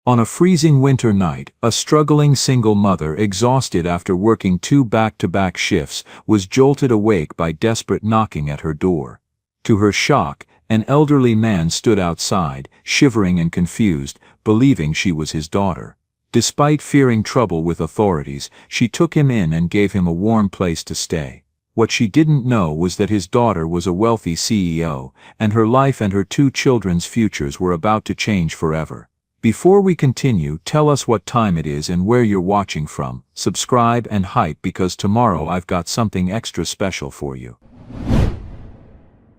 On a freezing winter night, a struggling single mother, exhausted after working 2 back-to-back shifts, was jolted awake by desperate knocking at her door. To her shock, an elderly man stood outside, shivering and confused, believing she was his daughter. Despite fearing trouble with authorities, she took him in and gave him a warm place to stay. What she didn't know was that his daughter was a wealthy CEO, and her life and her 2 children's futures were about to change forever. Before we continue, tell us what time it is and where you're watching from. Subscribe and hype, because tomorrow I've got something extra special for you.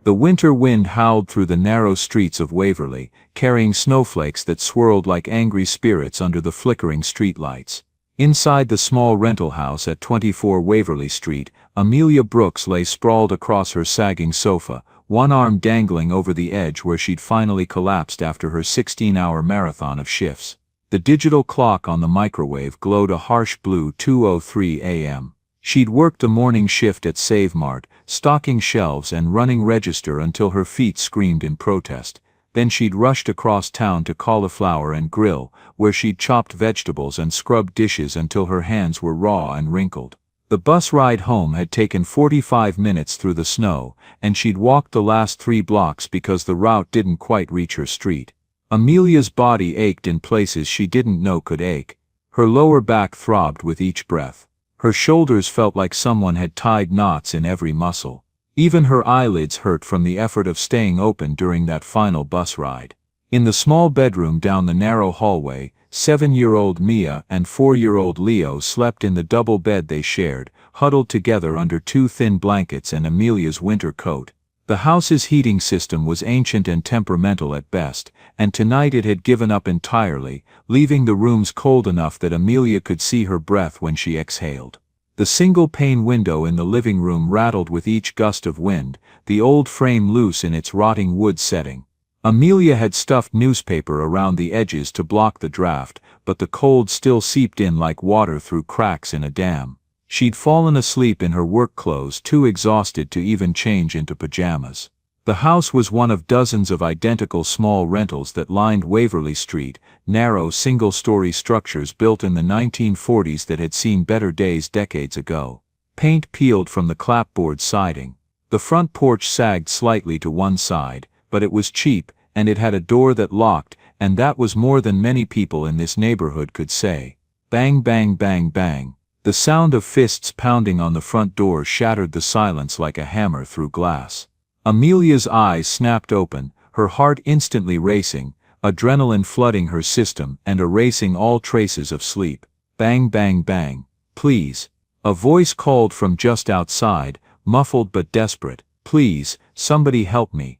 The winter wind howled through the narrow streets of Waverly, carrying snowflakes that swirled like angry spirits under the flickering streetlights. Inside the small rental house at 24 Waverly Street, Amelia Brooks lay sprawled across her sagging sofa, one arm dangling over the edge where she'd finally collapsed after her 16-hour marathon of shifts. The digital clock on the microwave glowed a harsh blue 2:03 a.m. She'd worked the morning shift at Save Mart, stocking shelves and running register until her feet screamed in protest. Then she'd rushed across town to Cauliflower and Grill, where she'd chopped vegetables and scrubbed dishes until her hands were raw and wrinkled. The bus ride home had taken 45 minutes through the snow, and she'd walked the last 3 blocks because the route didn't quite reach her street. Amelia's body ached in places she didn't know could ache. Her lower back throbbed with each breath. Her shoulders felt like someone had tied knots in every muscle. Even her eyelids hurt from the effort of staying open during that final bus ride. In the small bedroom down the narrow hallway, 7-year-old Mia and 4-year-old Leo slept in the double bed they shared, huddled together under 2 thin blankets and Amelia's winter coat. The house's heating system was ancient and temperamental at best, and tonight it had given up entirely, leaving the rooms cold enough that Amelia could see her breath when she exhaled. The single-pane window in the living room rattled with each gust of wind, the old frame loose in its rotting wood setting. Amelia had stuffed newspaper around the edges to block the draft, but the cold still seeped in like water through cracks in a dam. She'd fallen asleep in her work clothes, too exhausted to even change into pajamas. The house was one of dozens of identical small rentals that lined Waverly Street, narrow single-story structures built in the 1940s that had seen better days decades ago. Paint peeled from the clapboard siding. The front porch sagged slightly to one side, but it was cheap, and it had a door that locked, and that was more than many people in this neighborhood could say. Bang, bang, bang, bang. The sound of fists pounding on the front door shattered the silence like a hammer through glass. Amelia's eyes snapped open, her heart instantly racing, adrenaline flooding her system and erasing all traces of sleep. Bang, bang, bang. Please. A voice called from just outside, muffled but desperate. Please, somebody help me.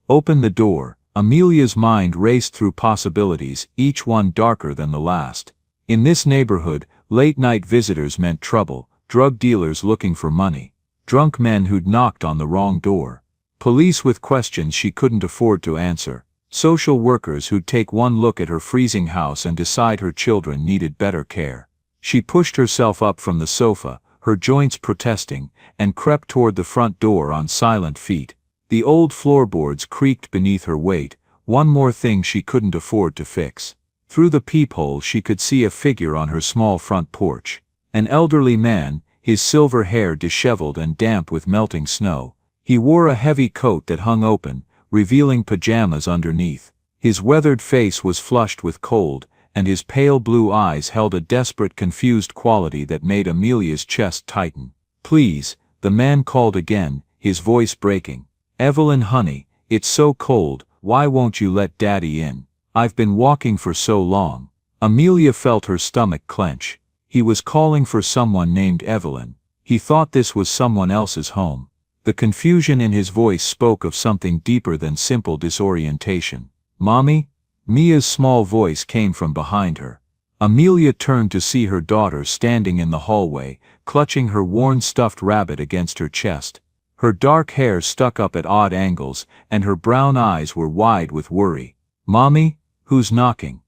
Open the door. Amelia's mind raced through possibilities, each one darker than the last. In this neighborhood, late-night visitors meant trouble, drug dealers looking for money, drunk men who'd knocked on the wrong door, police with questions she couldn't afford to answer, social workers who'd take one look at her freezing house and decide her children needed better care. She pushed herself up from the sofa, her joints protesting, and crept toward the front door on silent feet. The old floorboards creaked beneath her weight, one more thing she couldn't afford to fix. Through the peephole she could see a figure on her small front porch. An elderly man, his silver hair disheveled and damp with melting snow. He wore a heavy coat that hung open, revealing pajamas underneath. His weathered face was flushed with cold, and his pale blue eyes held a desperate, confused quality that made Amelia's chest tighten. Please, the man called again, his voice breaking. Evelyn, honey, it's so cold, why won't you let Daddy in? I've been walking for so long. Amelia felt her stomach clench. He was calling for someone named Evelyn. He thought this was someone else's home. The confusion in his voice spoke of something deeper than simple disorientation. Mommy? Mia's small voice came from behind her. Amelia turned to see her daughter standing in the hallway, clutching her worn stuffed rabbit against her chest. Her dark hair stuck up at odd angles, and her brown eyes were wide with worry. Mommy? Who's knocking?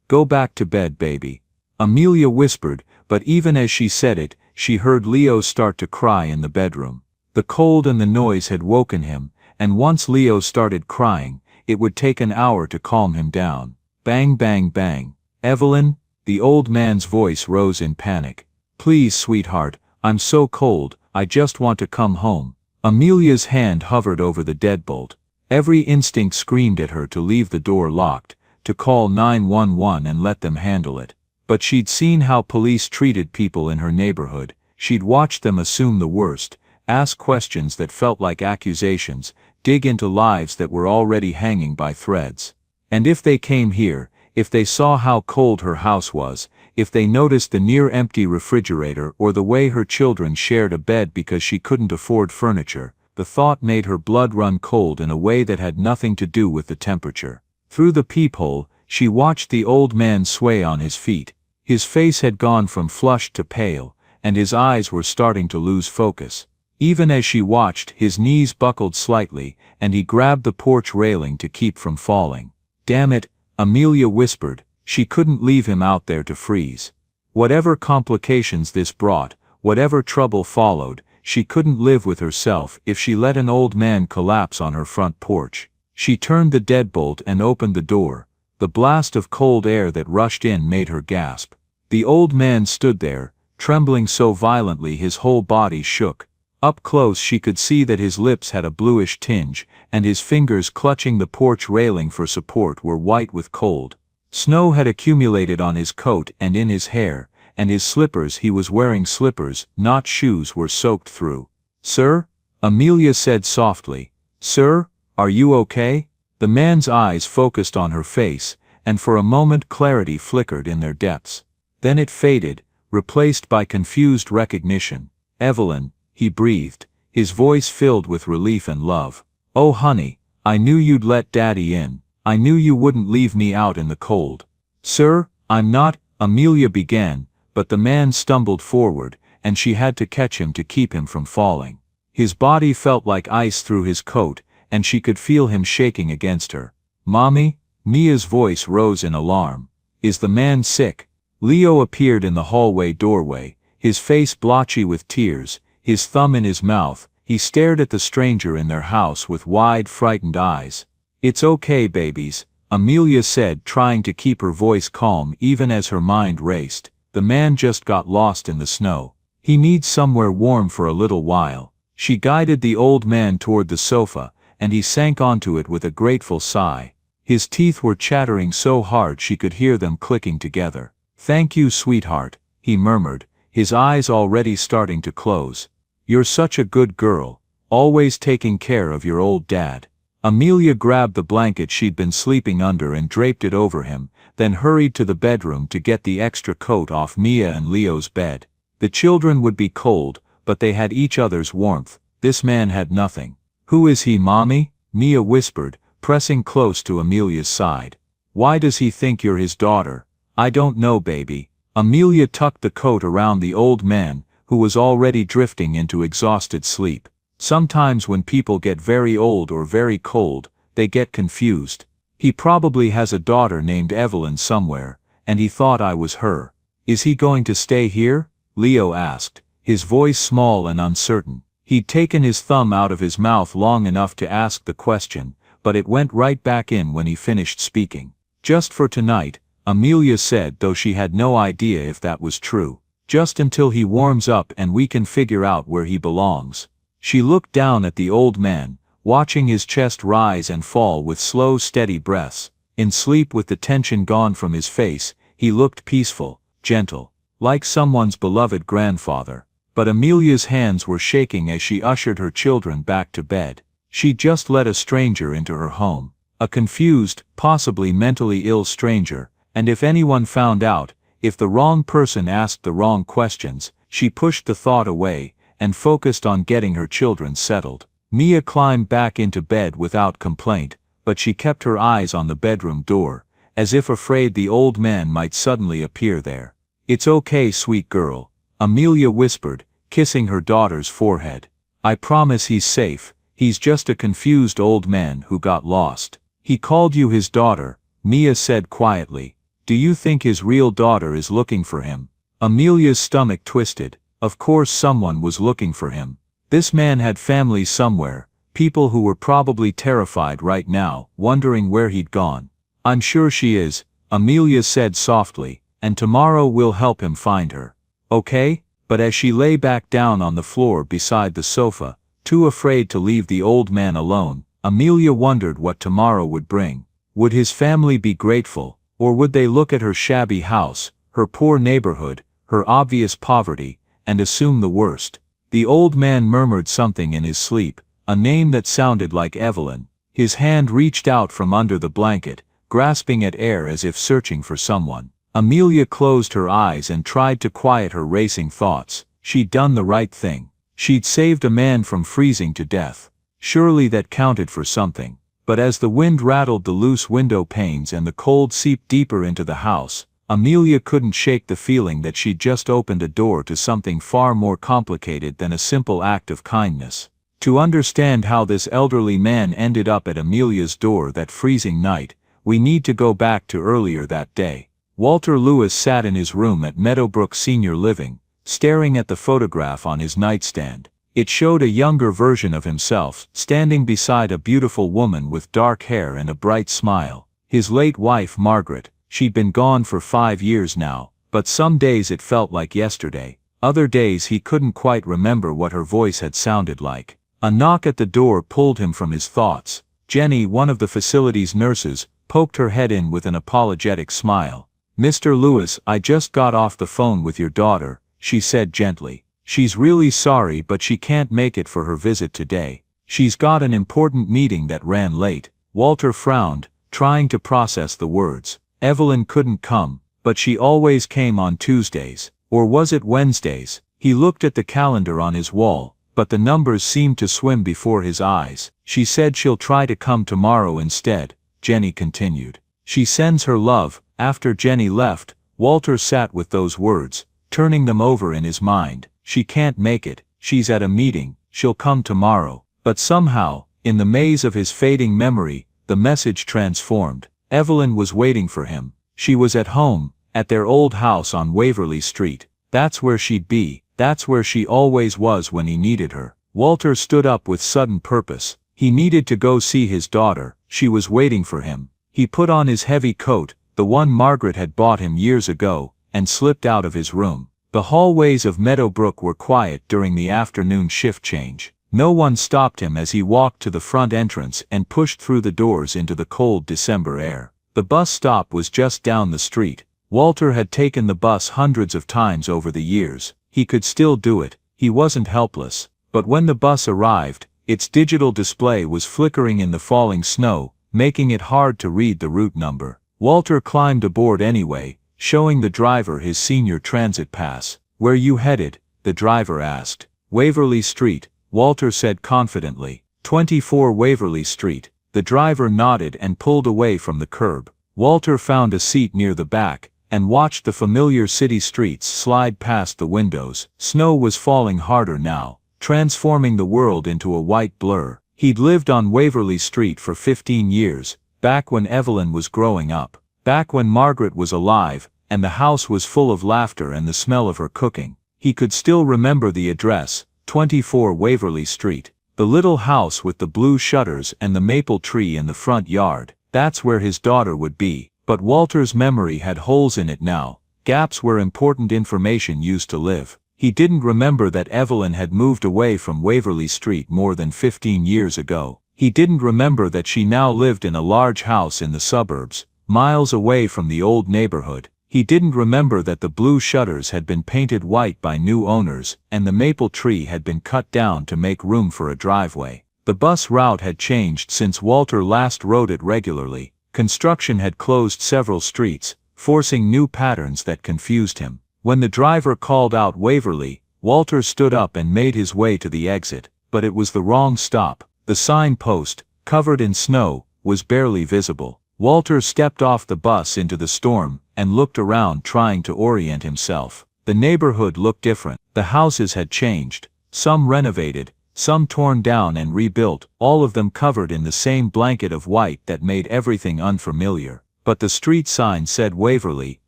Go back to bed, baby. Amelia whispered, but even as she said it, she heard Leo start to cry in the bedroom. The cold and the noise had woken him, and once Leo started crying, it would take an hour to calm him down. Bang, bang, bang. Evelyn? The old man's voice rose in panic. Please, sweetheart, I'm so cold, I just want to come home. Amelia's hand hovered over the deadbolt. Every instinct screamed at her to leave the door locked, to call 911 and let them handle it. But she'd seen how police treated people in her neighborhood. She'd watched them assume the worst, ask questions that felt like accusations, dig into lives that were already hanging by threads. And if they came here, if they saw how cold her house was, if they noticed the near-empty refrigerator or the way her children shared a bed because she couldn't afford furniture, the thought made her blood run cold in a way that had nothing to do with the temperature. Through the peephole, she watched the old man sway on his feet. His face had gone from flushed to pale, and his eyes were starting to lose focus. Even as she watched, his knees buckled slightly, and he grabbed the porch railing to keep from falling. Damn it, Amelia whispered, she couldn't leave him out there to freeze. Whatever complications this brought, whatever trouble followed, she couldn't live with herself if she let an old man collapse on her front porch. She turned the deadbolt and opened the door. The blast of cold air that rushed in made her gasp. The old man stood there, trembling so violently his whole body shook. Up close she could see that his lips had a bluish tinge, and his fingers clutching the porch railing for support were white with cold. Snow had accumulated on his coat and in his hair, and his slippers, he was wearing slippers, not shoes, were soaked through. "Sir?" Amelia said softly. "Sir, are you okay?" The man's eyes focused on her face, and for a moment clarity flickered in their depths. Then it faded, replaced by confused recognition. "Evelyn," he breathed, his voice filled with relief and love. "Oh honey, I knew you'd let Daddy in. I knew you wouldn't leave me out in the cold." "Sir, I'm not," Amelia began, but the man stumbled forward, and she had to catch him to keep him from falling. His body felt like ice through his coat, and she could feel him shaking against her. "Mommy?" Mia's voice rose in alarm. "Is the man sick?" Leo appeared in the hallway doorway, his face blotchy with tears, his thumb in his mouth. He stared at the stranger in their house with wide, frightened eyes. "It's okay, babies," Amelia said, trying to keep her voice calm even as her mind raced. "The man just got lost in the snow. He needs somewhere warm for a little while." She guided the old man toward the sofa, and he sank onto it with a grateful sigh. His teeth were chattering so hard she could hear them clicking together. "Thank you, sweetheart," he murmured, his eyes already starting to close. "You're such a good girl, always taking care of your old dad." Amelia grabbed the blanket she'd been sleeping under and draped it over him, then hurried to the bedroom to get the extra coat off Mia and Leo's bed. The children would be cold, but they had each other's warmth. This man had nothing. "Who is he, Mommy?" Mia whispered, pressing close to Amelia's side. "Why does he think you're his daughter?" "I don't know, baby." Amelia tucked the coat around the old man, who was already drifting into exhausted sleep. "Sometimes when people get very old or very cold, they get confused. He probably has a daughter named Evelyn somewhere, and he thought I was her." "Is he going to stay here?" Leo asked, his voice small and uncertain. He'd taken his thumb out of his mouth long enough to ask the question, but it went right back in when he finished speaking. "Just for tonight," Amelia said, though she had no idea if that was true. "Just until he warms up and we can figure out where he belongs." She looked down at the old man, watching his chest rise and fall with slow, steady breaths. In sleep, with the tension gone from his face, he looked peaceful, gentle, like someone's beloved grandfather. But Amelia's hands were shaking as she ushered her children back to bed. She'd just let a stranger into her home. A confused, possibly mentally ill stranger, and if anyone found out, if the wrong person asked the wrong questions, she pushed the thought away and focused on getting her children settled. Mia climbed back into bed without complaint, but she kept her eyes on the bedroom door, as if afraid the old man might suddenly appear there. "It's okay, sweet girl," Amelia whispered, kissing her daughter's forehead. "I promise he's safe. He's just a confused old man who got lost." "He called you his daughter," Mia said quietly. "Do you think his real daughter is looking for him?" Amelia's stomach twisted. Of course someone was looking for him. This man had family somewhere, people who were probably terrified right now, wondering where he'd gone. "I'm sure she is," Amelia said softly, "and tomorrow we'll help him find her. Okay?" But as she lay back down on the floor beside the sofa, too afraid to leave the old man alone, Amelia wondered what tomorrow would bring. Would his family be grateful, or would they look at her shabby house, her poor neighborhood, her obvious poverty, and assume the worst? The old man murmured something in his sleep, a name that sounded like Evelyn. His hand reached out from under the blanket, grasping at air as if searching for someone. Amelia closed her eyes and tried to quiet her racing thoughts. She'd done the right thing. She'd saved a man from freezing to death. Surely that counted for something. But as the wind rattled the loose window panes and the cold seeped deeper into the house, Amelia couldn't shake the feeling that she'd just opened a door to something far more complicated than a simple act of kindness. To understand how this elderly man ended up at Amelia's door that freezing night, we need to go back to earlier that day. Walter Lewis sat in his room at Meadowbrook Senior Living, staring at the photograph on his nightstand. It showed a younger version of himself, standing beside a beautiful woman with dark hair and a bright smile. His late wife Margaret. She'd been gone for 5 years now, but some days it felt like yesterday. Other days he couldn't quite remember what her voice had sounded like. A knock at the door pulled him from his thoughts. Jenny, one of the facility's nurses, poked her head in with an apologetic smile. "Mr. Lewis, I just got off the phone with your daughter," she said gently. "She's really sorry but she can't make it for her visit today. She's got an important meeting that ran late." Walter frowned, trying to process the words. Evelyn couldn't come, but she always came on Tuesdays. Or was it Wednesdays? He looked at the calendar on his wall, but the numbers seemed to swim before his eyes. "She said she'll try to come tomorrow instead," Jenny continued. "She sends her love." After Jenny left, Walter sat with those words, turning them over in his mind. She can't make it, she's at a meeting, she'll come tomorrow. But somehow, in the maze of his fading memory, the message transformed. Evelyn was waiting for him. She was at home, at their old house on Waverly Street. That's where she'd be. That's where she always was when he needed her. Walter stood up with sudden purpose. He needed to go see his daughter. She was waiting for him. He put on his heavy coat, the one Margaret had bought him years ago, and slipped out of his room. The hallways of Meadowbrook were quiet during the afternoon shift change. No one stopped him as he walked to the front entrance and pushed through the doors into the cold December air. The bus stop was just down the street. Walter had taken the bus hundreds of times over the years. He could still do it. He wasn't helpless. But when the bus arrived, its digital display was flickering in the falling snow, making it hard to read the route number. Walter climbed aboard anyway, showing the driver his senior transit pass. "Where you headed?" the driver asked. "Waverly Street," Walter said confidently. 24 Waverly Street. The driver nodded and pulled away from the curb. Walter found a seat near the back, and watched the familiar city streets slide past the windows. Snow was falling harder now, transforming the world into a white blur. He'd lived on Waverly Street for 15 years, back when Evelyn was growing up, back when Margaret was alive, and the house was full of laughter and the smell of her cooking. He could still remember the address, 24 Waverly Street. The little house with the blue shutters and the maple tree in the front yard. That's where his daughter would be. But Walter's memory had holes in it now, gaps where important information used to live. He didn't remember that Evelyn had moved away from Waverly Street more than 15 years ago. He didn't remember that she now lived in a large house in the suburbs, miles away from the old neighborhood. He didn't remember that the blue shutters had been painted white by new owners, and the maple tree had been cut down to make room for a driveway. The bus route had changed since Walter last rode it regularly. Construction had closed several streets, forcing new patterns that confused him. When the driver called out Waverly, Walter stood up and made his way to the exit, but it was the wrong stop. The signpost, covered in snow, was barely visible. Walter stepped off the bus into the storm, and looked around trying to orient himself. The neighborhood looked different. The houses had changed, some renovated, some torn down and rebuilt, all of them covered in the same blanket of white that made everything unfamiliar. But the street sign said Waverly,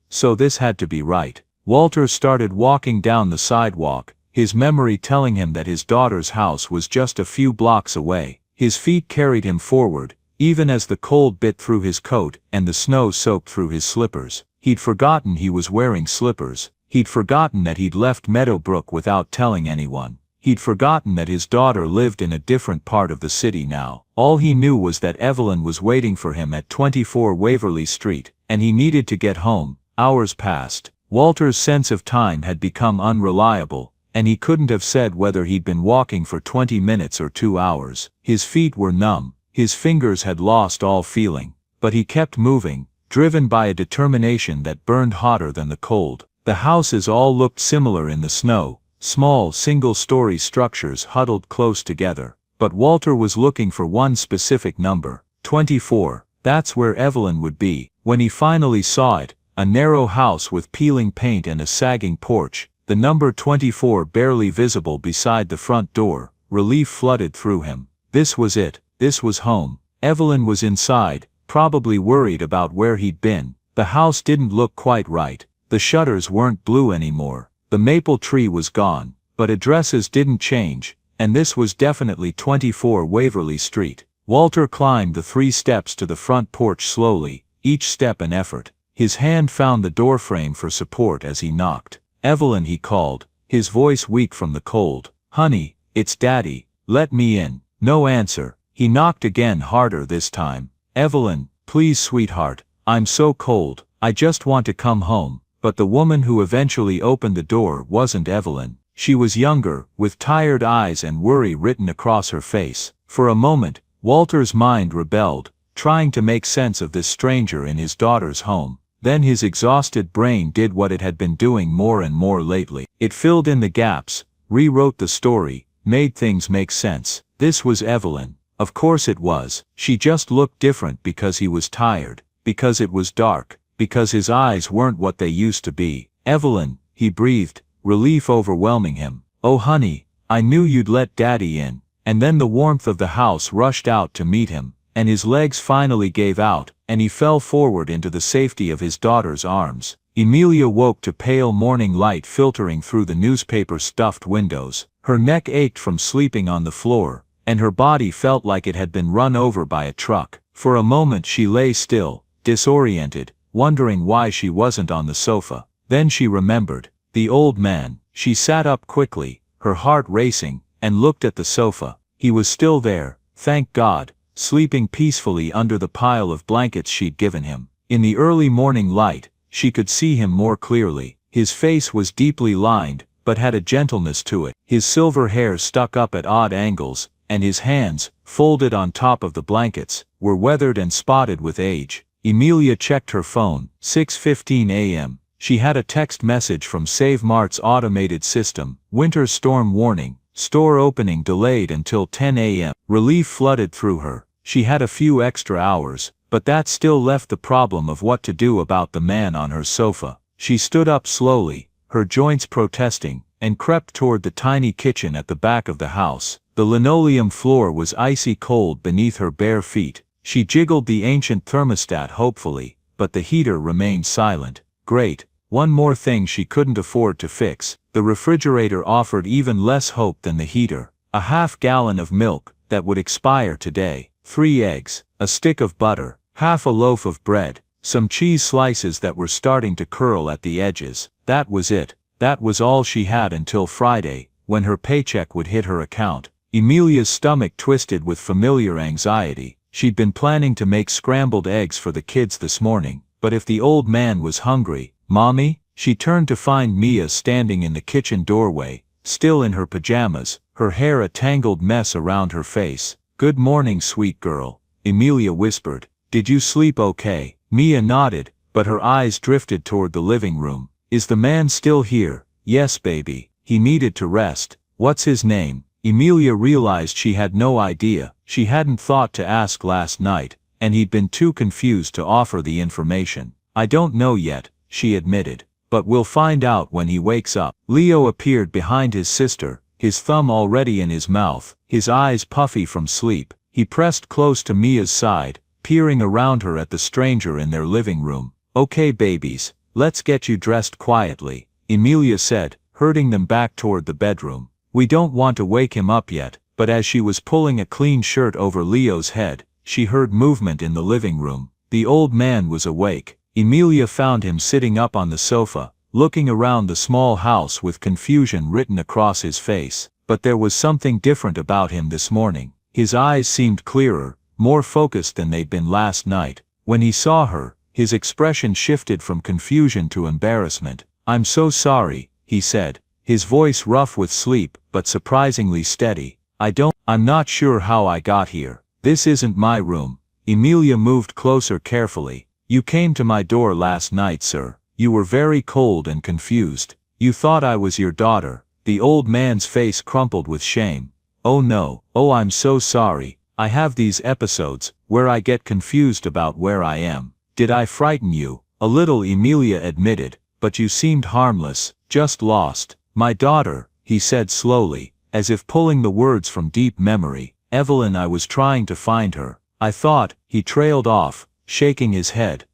so this had to be right. Walter started walking down the sidewalk, his memory telling him that his daughter's house was just a few blocks away. His feet carried him forward, even as the cold bit through his coat and the snow soaked through his slippers. He'd forgotten he was wearing slippers. He'd forgotten that he'd left Meadowbrook without telling anyone. He'd forgotten that his daughter lived in a different part of the city now. All he knew was that Evelyn was waiting for him at 24 Waverly Street, and he needed to get home. Hours passed. Walter's sense of time had become unreliable, and he couldn't have said whether he'd been walking for 20 minutes or 2 hours. His feet were numb. His fingers had lost all feeling. But he kept moving, driven by a determination that burned hotter than the cold. The houses all looked similar in the snow. Small single-story structures huddled close together. But Walter was looking for one specific number, 24. That's where Evelyn would be. When he finally saw it, a narrow house with peeling paint and a sagging porch, the number 24 barely visible beside the front door, relief flooded through him. This was it. This was home. Evelyn was inside, probably worried about where he'd been. The house didn't look quite right. The shutters weren't blue anymore. The maple tree was gone, but addresses didn't change, and this was definitely 24 Waverly Street. Walter climbed the 3 steps to the front porch slowly, each step an effort. His hand found the doorframe for support as he knocked. "Evelyn," he called, his voice weak from the cold. "Honey, it's Daddy. Let me in." No answer. He knocked again, harder this time. "Evelyn, please sweetheart, I'm so cold. I just want to come home." But the woman who eventually opened the door wasn't Evelyn. She was younger, with tired eyes and worry written across her face. For a moment, Walter's mind rebelled, trying to make sense of this stranger in his daughter's home. Then his exhausted brain did what it had been doing more and more lately. It filled in the gaps, rewrote the story, made things make sense. This was Evelyn. Of course it was. She just looked different because he was tired, because it was dark, because his eyes weren't what they used to be. "Evelyn," he breathed, relief overwhelming him. "Oh honey, I knew you'd let Daddy in." And then the warmth of the house rushed out to meet him, and his legs finally gave out, and he fell forward into the safety of his daughter's arms. Emilia woke to pale morning light filtering through the newspaper-stuffed windows. Her neck ached from sleeping on the floor, and her body felt like it had been run over by a truck. For a moment she lay still, disoriented, wondering why she wasn't on the sofa. Then she remembered. The old man. She sat up quickly, her heart racing, and looked at the sofa. He was still there, thank God, sleeping peacefully under the pile of blankets she'd given him. In the early morning light, she could see him more clearly. His face was deeply lined, but had a gentleness to it. His silver hair stuck up at odd angles, and his hands, folded on top of the blankets, were weathered and spotted with age. Emilia checked her phone. 6:15 a.m. She had a text message from Save Mart's automated system. "Winter storm warning. Store opening delayed until 10 a.m. Relief flooded through her. She had a few extra hours, but that still left the problem of what to do about the man on her sofa. She stood up slowly, her joints protesting, and crept toward the tiny kitchen at the back of the house. The linoleum floor was icy cold beneath her bare feet. She jiggled the ancient thermostat hopefully, but the heater remained silent. Great. One more thing she couldn't afford to fix. The refrigerator offered even less hope than the heater. A half-gallon of milk, that would expire today. 3 eggs, a stick of butter, half a loaf of bread, some cheese slices that were starting to curl at the edges. That was it. That was all she had until Friday, when her paycheck would hit her account. Emilia's stomach twisted with familiar anxiety. She'd been planning to make scrambled eggs for the kids this morning, but if the old man was hungry, "Mommy?" She turned to find Mia standing in the kitchen doorway, still in her pajamas, her hair a tangled mess around her face. "Good morning, sweet girl," Emilia whispered. "Did you sleep okay?" Mia nodded, but her eyes drifted toward the living room. "Is the man still here?" "Yes, baby. He needed to rest." "What's his name?" Emilia realized she had no idea. She hadn't thought to ask last night, and he'd been too confused to offer the information. "I don't know yet," she admitted. "But we'll find out when he wakes up." Leo appeared behind his sister, his thumb already in his mouth, his eyes puffy from sleep. He pressed close to Mia's side, peering around her at the stranger in their living room. "Okay babies, let's get you dressed quietly," Emilia said, herding them back toward the bedroom. "We don't want to wake him up yet." But as she was pulling a clean shirt over Leo's head, she heard movement in the living room. The old man was awake. Emilia found him sitting up on the sofa, looking around the small house with confusion written across his face. But there was something different about him this morning. His eyes seemed clearer, more focused than they'd been last night. When he saw her, his expression shifted from confusion to embarrassment. "I'm so sorry," he said, his voice rough with sleep but surprisingly steady. I'm not sure how I got here. This isn't my room." Emilia moved closer carefully. "You came to my door last night, sir. You were very cold and confused. You thought I was your daughter." The old man's face crumpled with shame. "Oh no, oh I'm so sorry. I have these episodes, where I get confused about where I am. Did I frighten you?" "A little," Emilia admitted, "but you seemed harmless, just lost." "My daughter," he said slowly, as if pulling the words from deep memory. "Evelyn, I was trying to find her. I thought," he trailed off, shaking his head.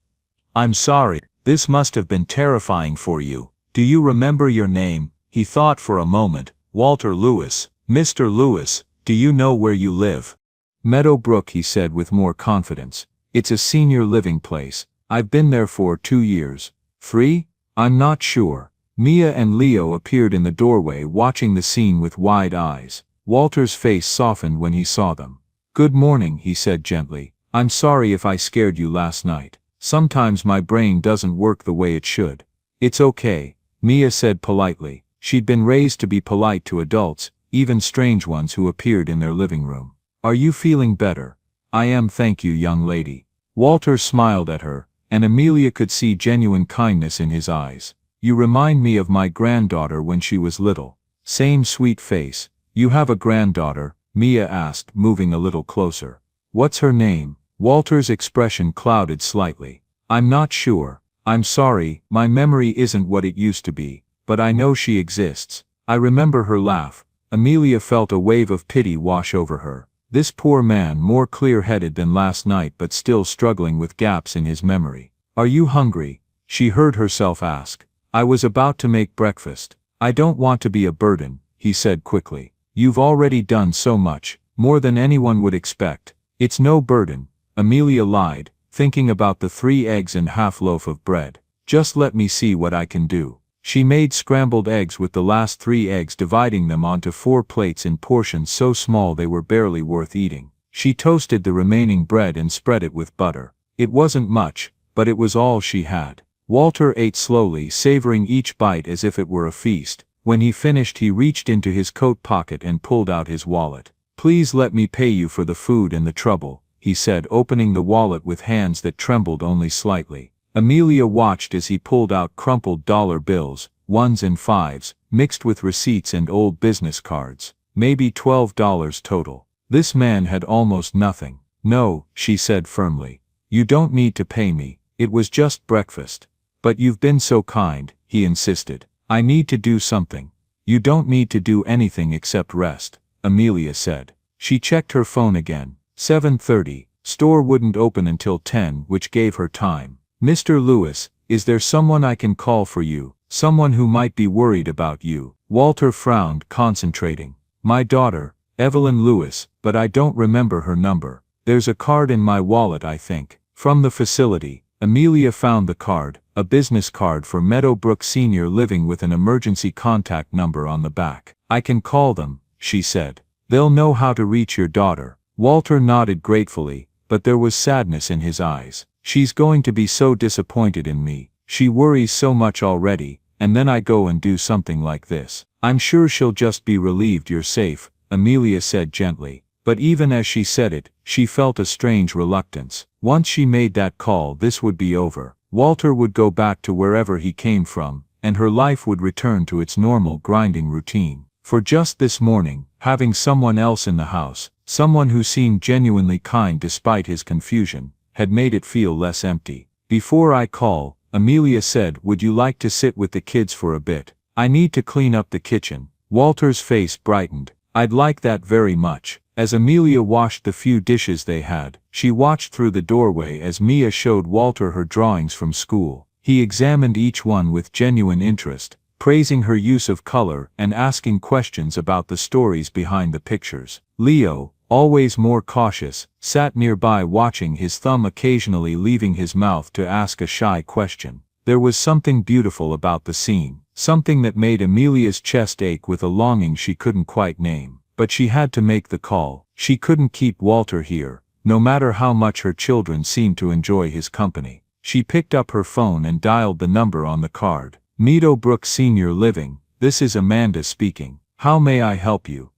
"I'm sorry, this must have been terrifying for you. Do you remember your name?" He thought for a moment. "Walter Lewis." "Mr. Lewis, do you know where you live?" "Meadowbrook," he said with more confidence. "It's a senior living place. I've been there for 2 years. Free? I'm not sure." Mia and Leo appeared in the doorway, watching the scene with wide eyes. Walter's face softened when he saw them. "Good morning," he said gently. "I'm sorry if I scared you last night. Sometimes my brain doesn't work the way it should." "It's okay," Mia said politely. She'd been raised to be polite to adults, even strange ones who appeared in their living room. "Are you feeling better?" "I am, thank you, young lady." Walter smiled at her, and Emilia could see genuine kindness in his eyes. "You remind me of my granddaughter when she was little." "Same sweet face." "You have a granddaughter?" Mia asked, moving a little closer. "What's her name?" Walter's expression clouded slightly. "I'm not sure. I'm sorry, my memory isn't what it used to be, but I know she exists. I remember her laugh." Emilia felt a wave of pity wash over her. This poor man, more clear-headed than last night but still struggling with gaps in his memory. "Are you hungry?" she heard herself ask. "I was about to make breakfast." "I don't want to be a burden," he said quickly. "You've already done so much, more than anyone would expect." "It's no burden," Emilia lied, thinking about the 3 eggs and half loaf of bread. "Just let me see what I can do." She made scrambled eggs with the last 3 eggs, dividing them onto 4 plates in portions so small they were barely worth eating. She toasted the remaining bread and spread it with butter. It wasn't much, but it was all she had. Walter ate slowly, savoring each bite as if it were a feast. When he finished, he reached into his coat pocket and pulled out his wallet. "Please let me pay you for the food and the trouble," he said, opening the wallet with hands that trembled only slightly. Emilia watched as he pulled out crumpled dollar bills, 1s and 5s, mixed with receipts and old business cards. Maybe $12 total. This man had almost nothing. "No," she said firmly. "You don't need to pay me. It was just breakfast." "But you've been so kind," he insisted. "I need to do something." "You don't need to do anything except rest," Emilia said. She checked her phone again. 7:30. Store wouldn't open until 10, which gave her time. "Mr. Lewis, is there someone I can call for you? Someone who might be worried about you?" Walter frowned, concentrating. "My daughter, Evelyn Lewis, but I don't remember her number. There's a card in my wallet, I think." From the facility, Emilia found the card, a business card for Meadowbrook Senior Living with an emergency contact number on the back. "I can call them," she said. "They'll know how to reach your daughter." Walter nodded gratefully, but there was sadness in his eyes. "She's going to be so disappointed in me. She worries so much already, and then I go and do something like this." "I'm sure she'll just be relieved you're safe," Emilia said gently. But even as she said it, she felt a strange reluctance. Once she made that call, this would be over. Walter would go back to wherever he came from, and her life would return to its normal grinding routine. For just this morning, having someone else in the house, someone who seemed genuinely kind despite his confusion, had made it feel less empty. "Before I call," Emilia said, "would you like to sit with the kids for a bit? I need to clean up the kitchen." Walter's face brightened. "I'd like that very much." As Emilia washed the few dishes they had, she watched through the doorway as Mia showed Walter her drawings from school. He examined each one with genuine interest, praising her use of color and asking questions about the stories behind the pictures. Leo, always more cautious, sat nearby watching, his thumb occasionally leaving his mouth to ask a shy question. There was something beautiful about the scene, something that made Amelia's chest ache with a longing she couldn't quite name. But she had to make the call. She couldn't keep Walter here, no matter how much her children seemed to enjoy his company. She picked up her phone and dialed the number on the card. Meadowbrook Senior Living, this is Amanda speaking. How may I help you?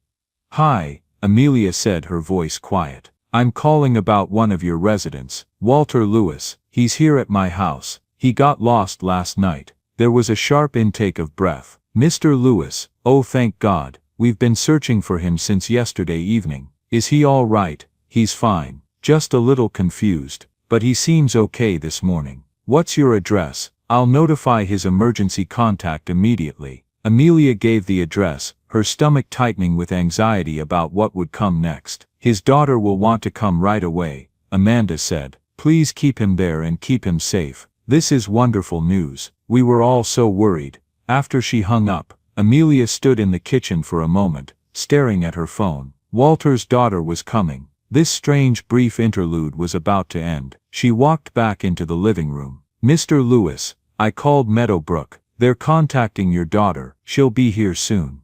Hi, Amelia said, her voice quiet. I'm calling about one of your residents, Walter Lewis. He's here at my house. He got lost last night. There was a sharp intake of breath. Mr. Lewis, oh thank God, we've been searching for him since yesterday evening. Is he all right? He's fine, just a little confused, but he seems okay this morning. What's your address? I'll notify his emergency contact immediately. Amelia gave the address, her stomach tightening with anxiety about what would come next. His daughter will want to come right away, Amanda said. Please keep him there and keep him safe. This is wonderful news. We were all so worried. After she hung up, Amelia stood in the kitchen for a moment, staring at her phone. Walter's daughter was coming. This strange brief interlude was about to end. She walked back into the living room. Mr. Lewis, I called Meadowbrook. They're contacting your daughter. She'll be here soon.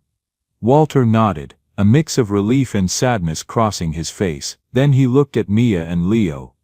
Walter nodded, a mix of relief and sadness crossing his face. Then he looked at Mia and Leo.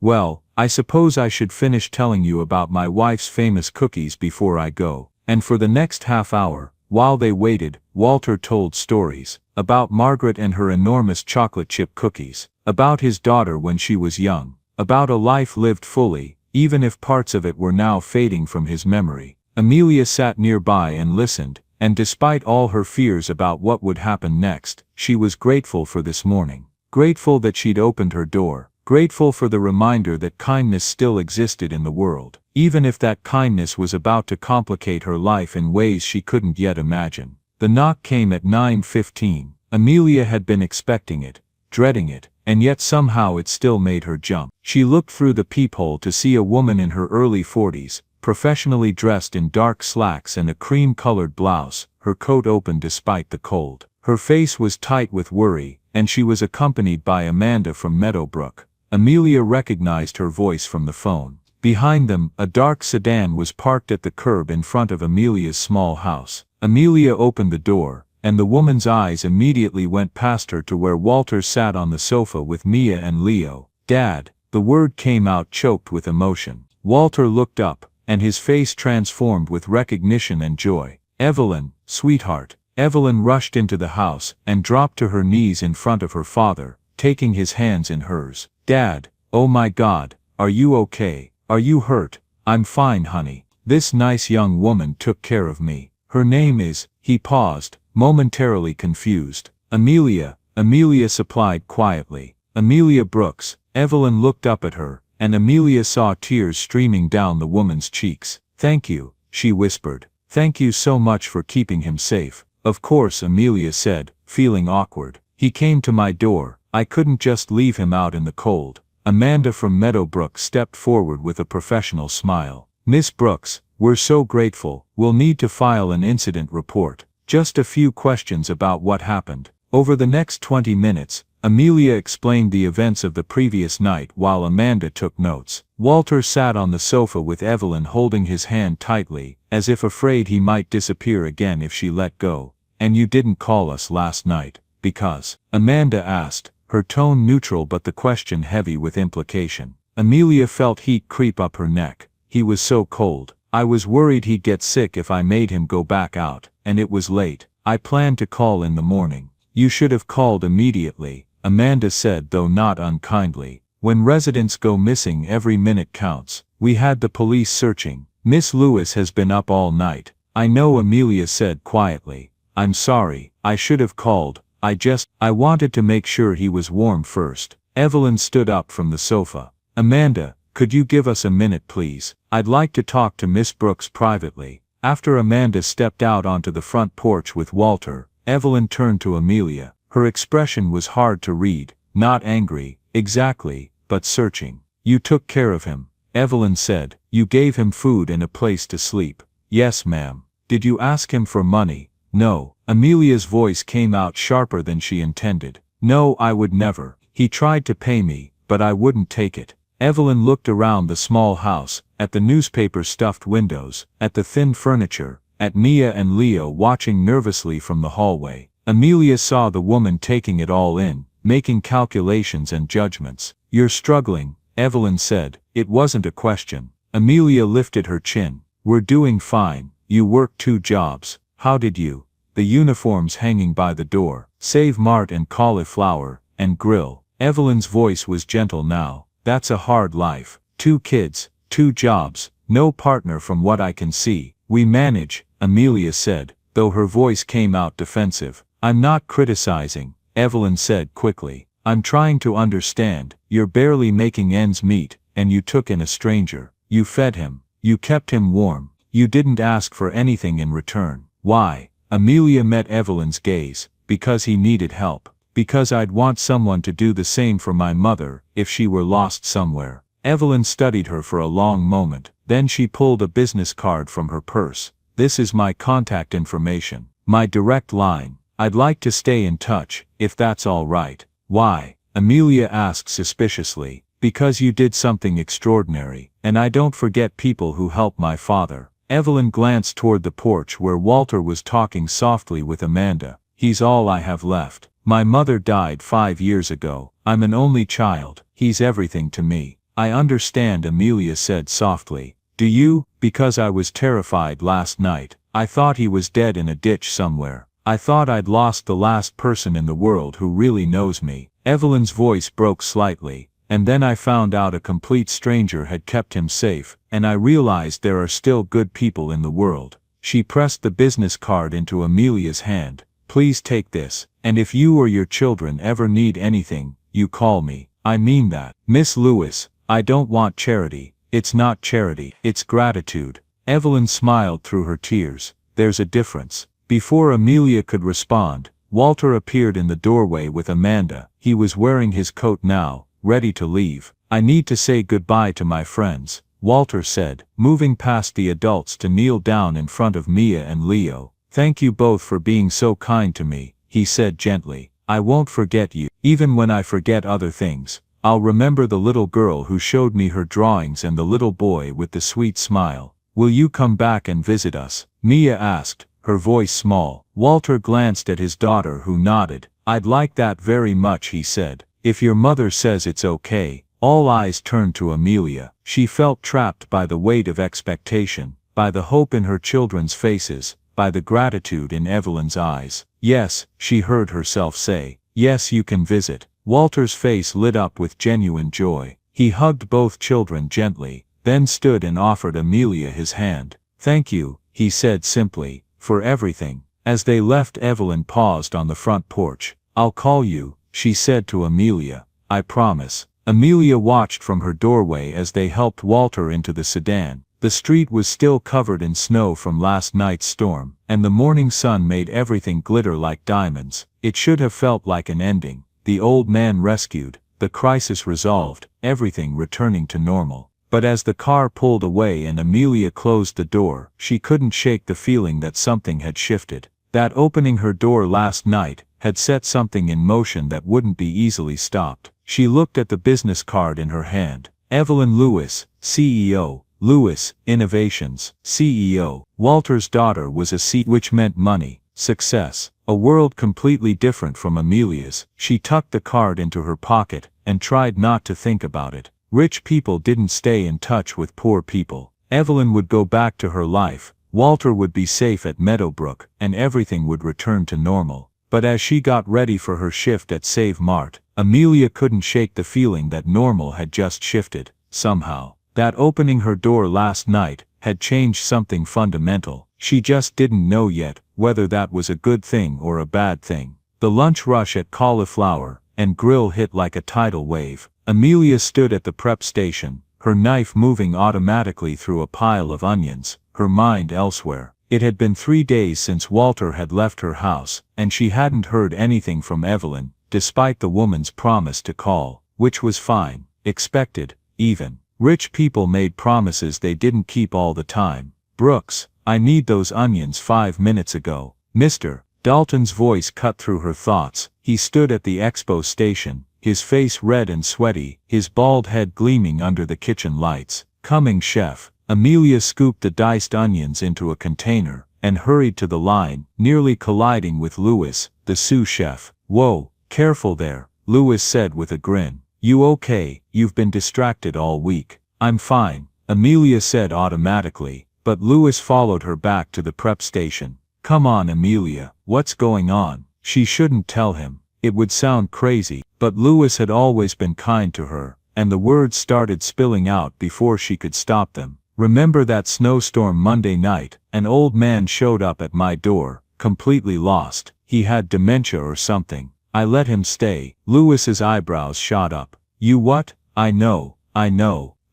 Well, I suppose I should finish telling you about my wife's famous cookies before I go. And for the next half hour, while they waited, Walter told stories about Margaret and her enormous chocolate chip cookies, about his daughter when she was young, about a life lived fully, even if parts of it were now fading from his memory. Amelia sat nearby and listened, and despite all her fears about what would happen next, she was grateful for this morning. Grateful that she'd opened her door. Grateful for the reminder that kindness still existed in the world, even if that kindness was about to complicate her life in ways she couldn't yet imagine. The knock came at 9:15. Amelia had been expecting it, dreading it, and yet somehow it still made her jump. She looked through the peephole to see a woman in her early 40s, professionally dressed in dark slacks and a cream-colored blouse, her coat open despite the cold. Her face was tight with worry, and she was accompanied by Amanda from Meadowbrook. Amelia recognized her voice from the phone. Behind them, a dark sedan was parked at the curb in front of Amelia's small house. Amelia opened the door, and the woman's eyes immediately went past her to where Walter sat on the sofa with Mia and Leo. Dad, the word came out choked with emotion. Walter looked up, and his face transformed with recognition and joy. Evelyn, sweetheart. Evelyn rushed into the house and dropped to her knees in front of her father, taking his hands in hers. Dad, oh my God, are you okay? Are you hurt? I'm fine, honey. This nice young woman took care of me. Her name is, he paused, momentarily confused. Amelia, Amelia supplied quietly. Amelia Brooks. Evelyn looked up at her, and Amelia saw tears streaming down the woman's cheeks. Thank you, she whispered. Thank you so much for keeping him safe. Of course, Amelia said, feeling awkward. He came to my door. I couldn't just leave him out in the cold. Amanda from Meadowbrook stepped forward with a professional smile. Miss Brooks, we're so grateful. We'll need to file an incident report. Just a few questions about what happened. Over the next 20 minutes, Amelia explained the events of the previous night while Amanda took notes. Walter sat on the sofa with Evelyn holding his hand tightly, as if afraid he might disappear again if she let go. And you didn't call us last night, because? Amanda asked, her tone neutral but the question heavy with implication. Amelia felt heat creep up her neck. He was so cold. I was worried he'd get sick if I made him go back out, and it was late. I planned to call in the morning. You should have called immediately, Amanda said, though not unkindly. When residents go missing, every minute counts. We had the police searching. Miss Lewis has been up all night. I know, Amelia said quietly. I'm sorry, I should have called. I wanted to make sure he was warm first. Evelyn stood up from the sofa. Amanda, could you give us a minute please? I'd like to talk to Miss Brooks privately. After Amanda stepped out onto the front porch with Walter, Evelyn turned to Amelia. Her expression was hard to read, not angry, exactly, but searching. You took care of him, Evelyn said. You gave him food and a place to sleep. Yes, ma'am. Did you ask him for money? No. Amelia's voice came out sharper than she intended. No, I would never. He tried to pay me, but I wouldn't take it. Evelyn looked around the small house, at the newspaper-stuffed windows, at the thin furniture, at Mia and Leo watching nervously from the hallway. Amelia saw the woman taking it all in, making calculations and judgments. You're struggling, Evelyn said. It wasn't a question. Amelia lifted her chin. We're doing fine. You work 2 jobs. How did you? The uniforms hanging by the door. Save Mart and Cauliflower, and Grill. Evelyn's voice was gentle now. That's a hard life. 2 kids, 2 jobs, no partner from what I can see. We manage, Amelia said, though her voice came out defensive. I'm not criticizing, Evelyn said quickly. I'm trying to understand. You're barely making ends meet, and you took in a stranger. You fed him. You kept him warm. You didn't ask for anything in return. Why? Amelia met Evelyn's gaze. Because he needed help. Because I'd want someone to do the same for my mother, if she were lost somewhere. Evelyn studied her for a long moment. Then she pulled a business card from her purse. This is my contact information. My direct line. I'd like to stay in touch, if that's all right. Why? Amelia asked suspiciously. Because you did something extraordinary, and I don't forget people who help my father. Evelyn glanced toward the porch where Walter was talking softly with Amanda. He's all I have left. My mother died 5 years ago. I'm an only child. He's everything to me. I understand, Amelia said softly. Do you? Because I was terrified last night. I thought he was dead in a ditch somewhere. I thought I'd lost the last person in the world who really knows me. Evelyn's voice broke slightly. And then I found out a complete stranger had kept him safe, and I realized there are still good people in the world. She pressed the business card into Amelia's hand. Please take this, and if you or your children ever need anything, you call me. I mean that. Miss Lewis, I don't want charity. It's not charity, it's gratitude. Evelyn smiled through her tears. There's a difference. Before Amelia could respond, Walter appeared in the doorway with Amanda. He was wearing his coat now, ready to leave. I need to say goodbye to my friends, Walter said, moving past the adults to kneel down in front of Mia and Leo. Thank you both for being so kind to me, he said gently. I won't forget you. Even when I forget other things, I'll remember the little girl who showed me her drawings and the little boy with the sweet smile. Will you come back and visit us? Mia asked, her voice small. Walter glanced at his daughter who nodded. I'd like that very much, he said. If your mother says it's okay. All eyes turned to Amelia. She felt trapped by the weight of expectation, by the hope in her children's faces, by the gratitude in Evelyn's eyes. Yes, she heard herself say. Yes, you can visit. Walter's face lit up with genuine joy. He hugged both children gently, then stood and offered Amelia his hand. Thank you, he said simply, for everything. As they left, Evelyn paused on the front porch. I'll call you, she said to Amelia. I promise. Amelia watched from her doorway as they helped Walter into the sedan. The street was still covered in snow from last night's storm, and the morning sun made everything glitter like diamonds. It should have felt like an ending. The old man rescued, the crisis resolved, everything returning to normal. But as the car pulled away and Amelia closed the door, she couldn't shake the feeling that something had shifted. That opening her door last night had set something in motion that wouldn't be easily stopped. She looked at the business card in her hand. Evelyn Lewis, CEO. Lewis, Innovations, CEO. Walter's daughter was a C, which meant money, success, a world completely different from Amelia's. She tucked the card into her pocket and tried not to think about it. Rich people didn't stay in touch with poor people. Evelyn would go back to her life. Walter would be safe at Meadowbrook, and everything would return to normal. But as she got ready for her shift at Save Mart, Amelia couldn't shake the feeling that normal had just shifted, somehow. That opening her door last night had changed something fundamental. She just didn't know yet whether that was a good thing or a bad thing. The lunch rush at Cauliflower and Grill hit like a tidal wave. Amelia stood at the prep station, her knife moving automatically through a pile of onions, her mind elsewhere. It had been 3 days since Walter had left her house, and she hadn't heard anything from Evelyn, despite the woman's promise to call, which was fine, expected, even. Rich people made promises they didn't keep all the time. Brooks, I need those onions 5 minutes ago. Mister, Dalton's voice cut through her thoughts. He stood at the expo station, his face red and sweaty, his bald head gleaming under the kitchen lights. "Coming, chef." Amelia scooped the diced onions into a container and hurried to the line, nearly colliding with Louis, the sous chef. "Whoa, careful there," Louis said with a grin. "You okay? You've been distracted all week." "I'm fine," Amelia said automatically, but Louis followed her back to the prep station. "Come on, Amelia, what's going on?" She shouldn't tell him. It would sound crazy, but Louis had always been kind to her, and the words started spilling out before she could stop them. "Remember that snowstorm Monday night? An old man showed up at my door, completely lost. He had dementia or something. I let him stay." Louis's eyebrows shot up. "You what?" I know,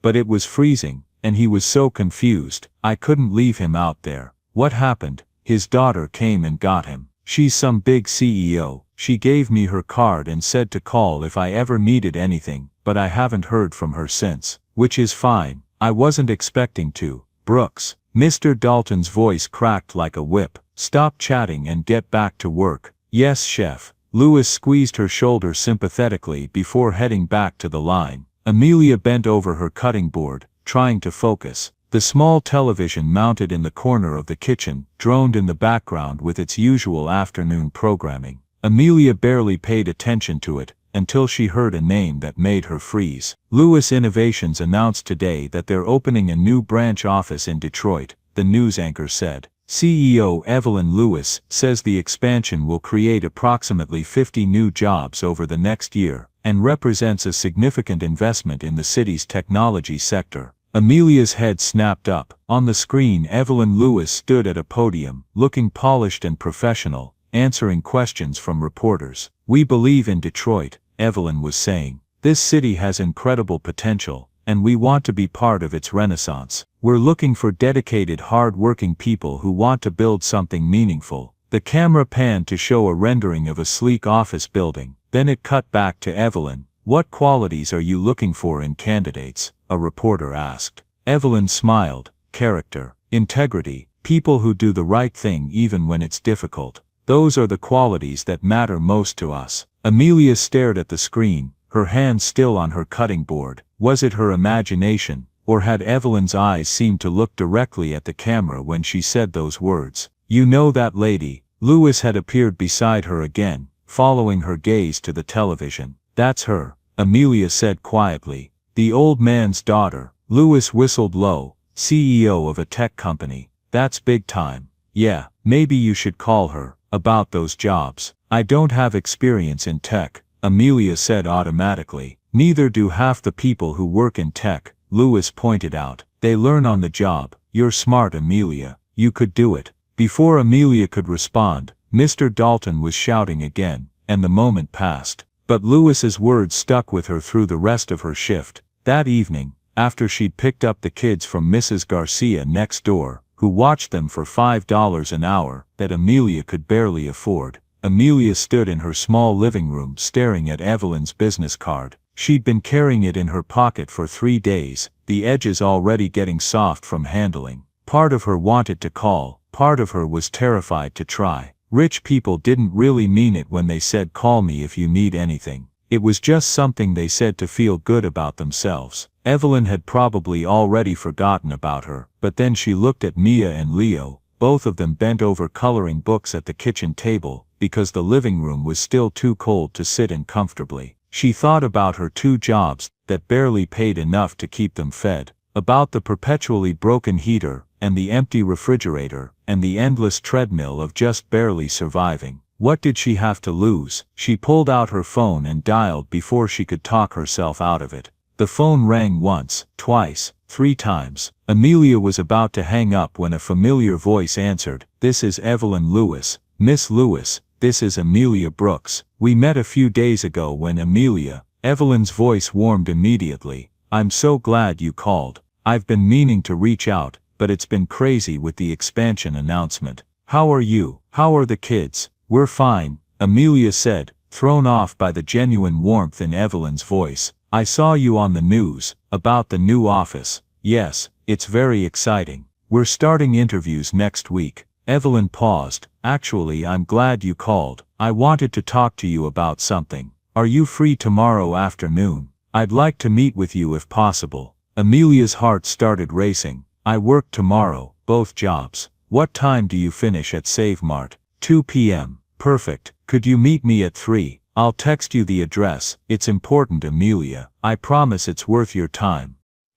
but it was freezing, and he was so confused. I couldn't leave him out there." "What happened?" "His daughter came and got him. She's some big CEO. She gave me her card and said to call if I ever needed anything, but I haven't heard from her since." "Which is fine. I wasn't expecting to." "Brooks." Mr. Dalton's voice cracked like a whip. "Stop chatting and get back to work." "Yes, chef." Louis squeezed her shoulder sympathetically before heading back to the line. Amelia bent over her cutting board, trying to focus. The small television mounted in the corner of the kitchen droned in the background with its usual afternoon programming. Amelia barely paid attention to it until she heard a name that made her freeze. Louis Innovations announced today that they're opening a new branch office in Detroit, the news anchor said. CEO Evelyn Lewis says the expansion will create approximately 50 new jobs over the next year and represents a significant investment in the city's technology sector. Amelia's head snapped up. On the screen, Evelyn Lewis stood at a podium, looking polished and professional, answering questions from reporters. "We believe in Detroit," Evelyn was saying. "This city has incredible potential, and we want to be part of its renaissance. We're looking for dedicated, hard-working people who want to build something meaningful." The camera panned to show a rendering of a sleek office building. Then it cut back to Evelyn. "What qualities are you looking for in candidates?" a reporter asked. Evelyn smiled. "Character, integrity, people who do the right thing even when it's difficult. Those are the qualities that matter most to us." Amelia stared at the screen, her hand still on her cutting board. Was it her imagination, or had Evelyn's eyes seemed to look directly at the camera when she said those words? "You know that lady?" Louis had appeared beside her again, following her gaze to the television. "That's her," Amelia said quietly. "The old man's daughter." Louis whistled low. "CEO of a tech company. That's big time." "Yeah, maybe you should call her about those jobs." "I don't have experience in tech," Amelia said automatically. "Neither do half the people who work in tech," Louis pointed out. "They learn on the job." "You're smart, Amelia. You could do it." Before Amelia could respond, Mr. Dalton was shouting again, and the moment passed. But Louis's words stuck with her through the rest of her shift. That evening, after she'd picked up the kids from Mrs. Garcia next door, who watched them for $5 an hour that Amelia could barely afford, Amelia stood in her small living room staring at Evelyn's business card. She'd been carrying it in her pocket for 3 days, the edges already getting soft from handling. Part of her wanted to call, part of her was terrified to try. Rich people didn't really mean it when they said call me if you need anything. It was just something they said to feel good about themselves. Evelyn had probably already forgotten about her, but then she looked at Mia and Leo, both of them bent over coloring books at the kitchen table, because the living room was still too cold to sit in comfortably. She thought about her 2 jobs that barely paid enough to keep them fed, about the perpetually broken heater, and the empty refrigerator, and the endless treadmill of just barely surviving. What did she have to lose? She pulled out her phone and dialed before she could talk herself out of it. The phone rang once, twice, 3 times. Amelia was about to hang up when a familiar voice answered. "This is Evelyn Lewis." "Miss Lewis, this is Amelia Brooks. We met a few days ago when Amelia." Evelyn's voice warmed immediately. "I'm so glad you called. I've been meaning to reach out, but it's been crazy with the expansion announcement. How are you? How are the kids?" "We're fine," Amelia said, thrown off by the genuine warmth in Evelyn's voice. "I saw you on the news, about the new office." "Yes, it's very exciting. We're starting interviews next week." Evelyn paused. Actually, I'm glad you called. I wanted to talk to you about something. Are you free tomorrow afternoon? I'd like to meet with you if possible. Amelia's heart started racing. I work tomorrow, both jobs. What time do you finish at Save Mart? 2 p.m. Perfect. Could you meet me at 3? I'll text you the address. It's important, Amelia. I promise it's worth your time.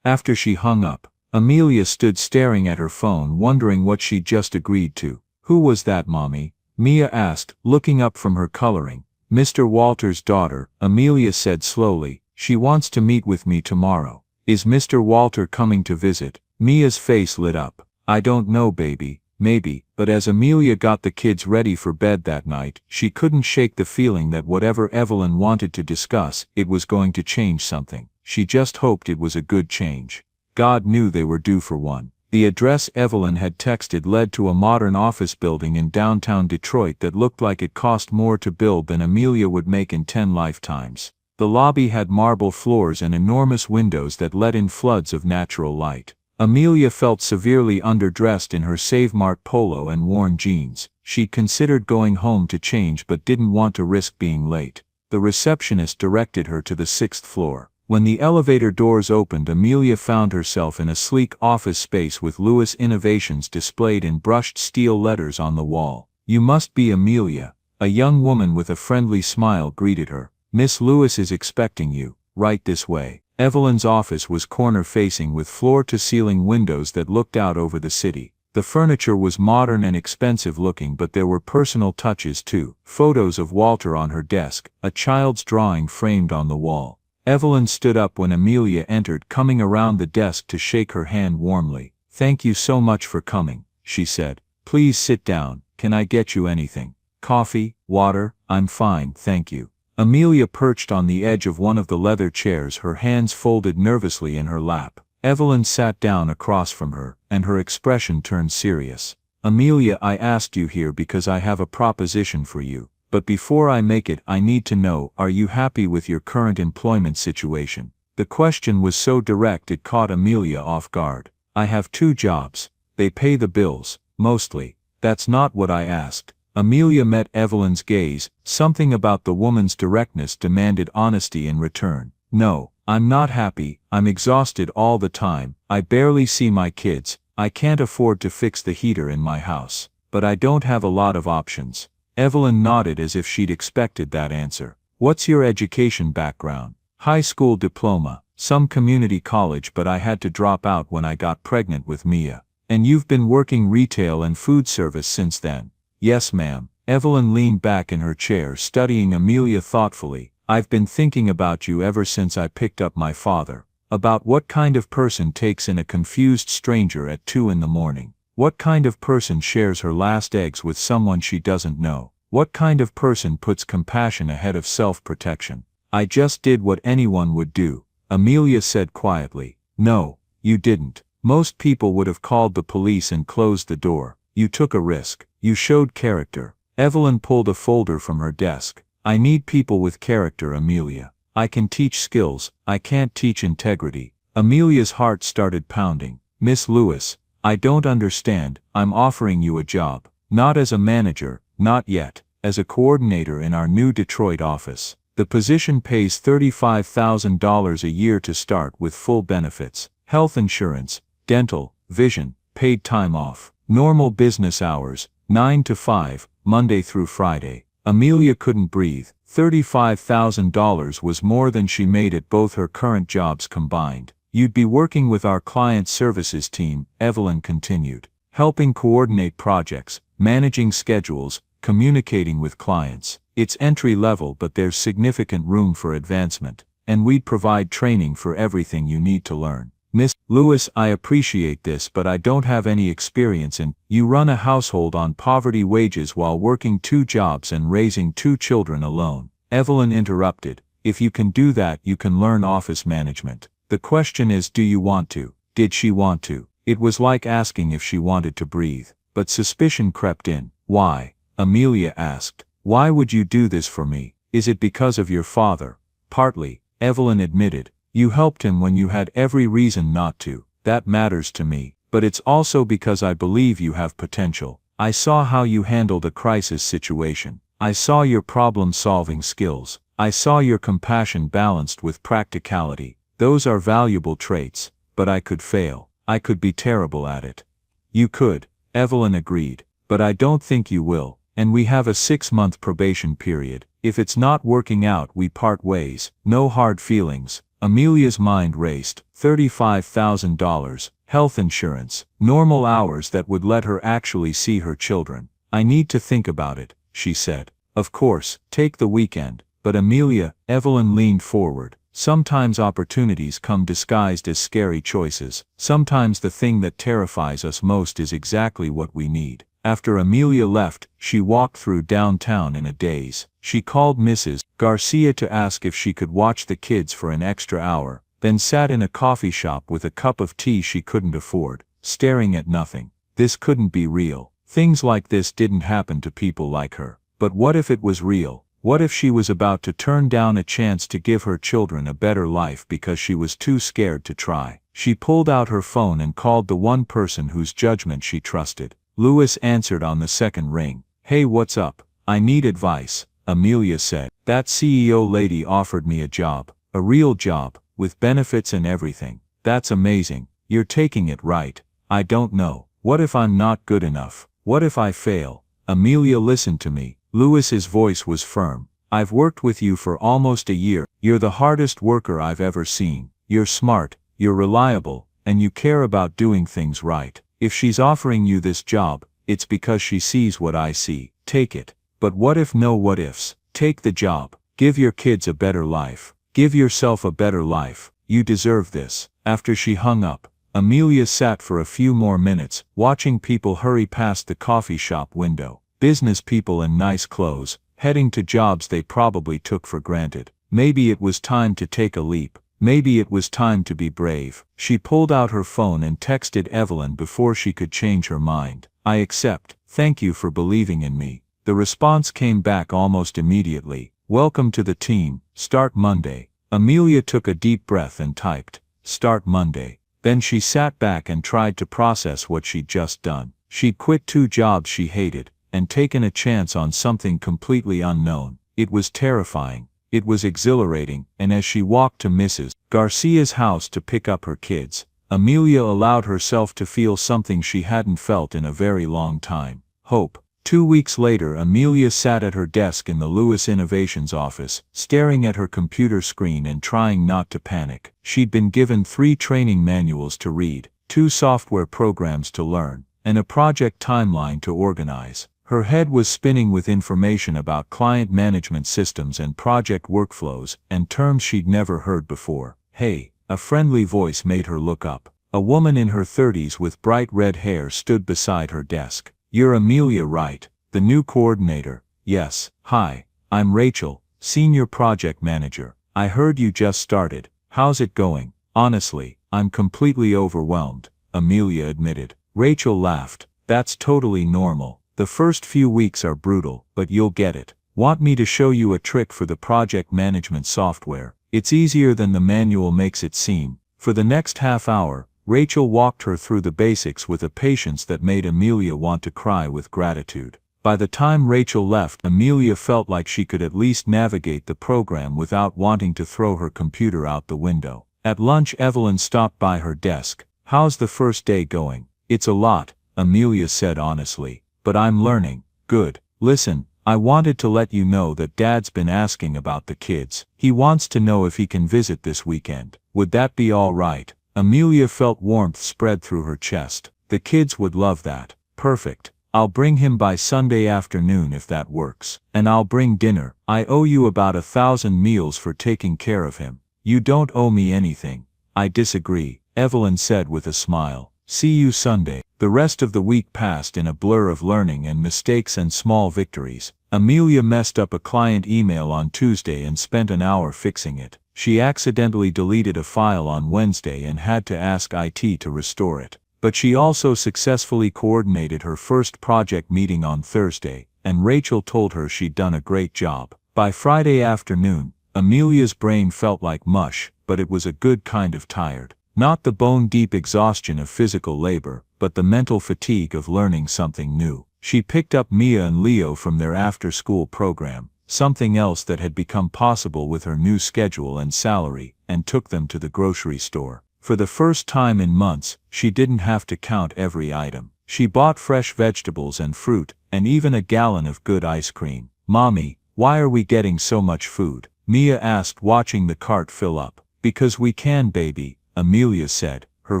After she hung up, Amelia stood staring at her phone, wondering what she'd just agreed to. Who was that, Mommy? Mia asked, looking up from her coloring. Mr. Walter's daughter, Amelia said slowly. She wants to meet with me tomorrow. Is Mr. Walter coming to visit? Mia's face lit up. I don't know, baby. Maybe. But as Amelia got the kids ready for bed that night, she couldn't shake the feeling that whatever Evelyn wanted to discuss, it was going to change something. She just hoped it was a good change. God knew they were due for one. The address Evelyn had texted led to a modern office building in downtown Detroit that looked like it cost more to build than Amelia would make in 10 lifetimes. The lobby had marble floors and enormous windows that let in floods of natural light. Amelia felt severely underdressed in her Save Mart polo and worn jeans. She'd considered going home to change but didn't want to risk being late. The receptionist directed her to the 6th floor. When the elevator doors opened, Amelia found herself in a sleek office space with Lewis Innovations displayed in brushed steel letters on the wall. You must be Amelia. A young woman with a friendly smile greeted her. Miss Lewis is expecting you. Right this way. Evelyn's office was corner-facing with floor-to-ceiling windows that looked out over the city. The furniture was modern and expensive-looking, but there were personal touches too. Photos of Walter on her desk, a child's drawing framed on the wall. Evelyn stood up when Amelia entered, coming around the desk to shake her hand warmly. Thank you so much for coming, she said. Please sit down. Can I get you anything? Coffee? Water? I'm fine, thank you. Amelia perched on the edge of one of the leather chairs, her hands folded nervously in her lap. Evelyn sat down across from her, and her expression turned serious. Amelia, I asked you here because I have a proposition for you. But before I make it, I need to know, are you happy with your current employment situation? The question was so direct it caught Amelia off guard. I have 2 jobs. They pay the bills, mostly. That's not what I asked. Amelia met Evelyn's gaze. Something about the woman's directness demanded honesty in return. No, I'm not happy. I'm exhausted all the time. I barely see my kids. I can't afford to fix the heater in my house. But I don't have a lot of options. Evelyn nodded as if she'd expected that answer. What's your education background? High school diploma, some community college, but I had to drop out when I got pregnant with Mia. And you've been working retail and food service since then? Yes, ma'am. Evelyn leaned back in her chair, studying Amelia thoughtfully. I've been thinking about you ever since I picked up my father. About what kind of person takes in a confused stranger at 2 in the morning. What kind of person shares her last eggs with someone she doesn't know? What kind of person puts compassion ahead of self-protection? I just did what anyone would do, Amelia said quietly. No, you didn't. Most people would have called the police and closed the door. You took a risk. You showed character. Evelyn pulled a folder from her desk. I need people with character, Amelia. I can teach skills. I can't teach integrity. Amelia's heart started pounding. Miss Lewis, I don't understand. I'm offering you a job. Not as a manager, not yet. As a coordinator in our new Detroit office. The position pays $35,000 a year to start with full benefits. Health insurance, dental, vision, paid time off. Normal business hours, 9 to 5, Monday through Friday. Amelia couldn't breathe. $35,000 was more than she made at both her current jobs combined. You'd be working with our client services team, Evelyn continued. Helping coordinate projects, managing schedules, communicating with clients. It's entry level, but there's significant room for advancement. And we'd provide training for everything you need to learn. Miss Lewis, I appreciate this, but I don't have any experience in. You run a household on poverty wages while working 2 jobs and raising 2 children alone. Evelyn interrupted. If you can do that, you can learn office management. The question is, do you want to? Did she want to? It was like asking if she wanted to breathe. But suspicion crept in. Why? Amelia asked. Why would you do this for me? Is it because of your father? Partly, Evelyn admitted. You helped him when you had every reason not to. That matters to me. But it's also because I believe you have potential. I saw how you handled a crisis situation. I saw your problem-solving skills. I saw your compassion balanced with practicality. Those are valuable traits, but I could fail. I could be terrible at it. You could, Evelyn agreed, but I don't think you will, and we have a 6-month probation period. If it's not working out, we part ways. No hard feelings. Amelia's mind raced. $35,000, health insurance, normal hours that would let her actually see her children. I need to think about it, she said. Of course, take the weekend. But Amelia, Evelyn leaned forward. Sometimes opportunities come disguised as scary choices. Sometimes the thing that terrifies us most is exactly what we need. After Amelia left, she walked through downtown in a daze. She called Mrs. Garcia to ask if she could watch the kids for an extra hour, then sat in a coffee shop with a cup of tea she couldn't afford, staring at nothing. This couldn't be real. Things like this didn't happen to people like her. But what if it was real? What if she was about to turn down a chance to give her children a better life because she was too scared to try? She pulled out her phone and called the one person whose judgment she trusted. Louis answered on the second ring. Hey, what's up? I need advice, Amelia said. That CEO lady offered me a job. A real job, with benefits and everything. That's amazing. You're taking it right. I don't know. What if I'm not good enough? What if I fail? Amelia, listen to me. Louis's voice was firm. I've worked with you for almost a year. You're the hardest worker I've ever seen. You're smart, you're reliable, and you care about doing things right. If she's offering you this job, it's because she sees what I see. Take it. But what if? No what ifs. Take the job. Give your kids a better life. Give yourself a better life. You deserve this. After she hung up, Amelia sat for a few more minutes, watching people hurry past the coffee shop window. Business people in nice clothes, heading to jobs they probably took for granted. Maybe it was time to take a leap. Maybe it was time to be brave. She pulled out her phone and texted Evelyn before she could change her mind. I accept. Thank you for believing in me. The response came back almost immediately. Welcome to the team. Start Monday. Amelia took a deep breath and typed, Start Monday. Then she sat back and tried to process what she'd just done. She'd quit 2 jobs she hated, and taken a chance on something completely unknown. It was terrifying. It was exhilarating, and as she walked to Mrs. Garcia's house to pick up her kids, Amelia allowed herself to feel something she hadn't felt in a very long time. Hope. 2 weeks later, Amelia sat at her desk in the Louis Innovations office, staring at her computer screen and trying not to panic. She'd been given 3 training manuals to read, 2 software programs to learn, and a project timeline to organize. Her head was spinning with information about client management systems and project workflows, and terms she'd never heard before. Hey, a friendly voice made her look up. A woman in her 30s with bright red hair stood beside her desk. You're Amelia, right? The new coordinator? Yes. Hi, I'm Rachel, Senior Project Manager. I heard you just started. How's it going? Honestly, I'm completely overwhelmed, Amelia admitted. Rachel laughed. That's totally normal. The first few weeks are brutal, but you'll get it. Want me to show you a trick for the project management software? It's easier than the manual makes it seem. For the next half hour, Rachel walked her through the basics with a patience that made Amelia want to cry with gratitude. By the time Rachel left, Amelia felt like she could at least navigate the program without wanting to throw her computer out the window. At lunch, Evelyn stopped by her desk. How's the first day going? It's a lot, Amelia said honestly. But I'm learning. Good. Listen, I wanted to let you know that Dad's been asking about the kids. He wants to know if he can visit this weekend. Would that be all right? Amelia felt warmth spread through her chest. The kids would love that. Perfect. I'll bring him by Sunday afternoon if that works. And I'll bring dinner. I owe you about 1,000 meals for taking care of him. You don't owe me anything. I disagree, Evelyn said with a smile. See you Sunday. The rest of the week passed in a blur of learning and mistakes and small victories. Amelia messed up a client email on Tuesday and spent an hour fixing it. She accidentally deleted a file on Wednesday and had to ask IT to restore it. But she also successfully coordinated her first project meeting on Thursday, and Rachel told her she'd done a great job. By Friday afternoon, Amelia's brain felt like mush, but it was a good kind of tired. Not the bone-deep exhaustion of physical labor, but the mental fatigue of learning something new. She picked up Mia and Leo from their after-school program, something else that had become possible with her new schedule and salary, and took them to the grocery store. For the first time in months, she didn't have to count every item. She bought fresh vegetables and fruit, and even a gallon of good ice cream. "Mommy, why are we getting so much food?" Mia asked, watching the cart fill up. "Because we can, baby," Amelia said, her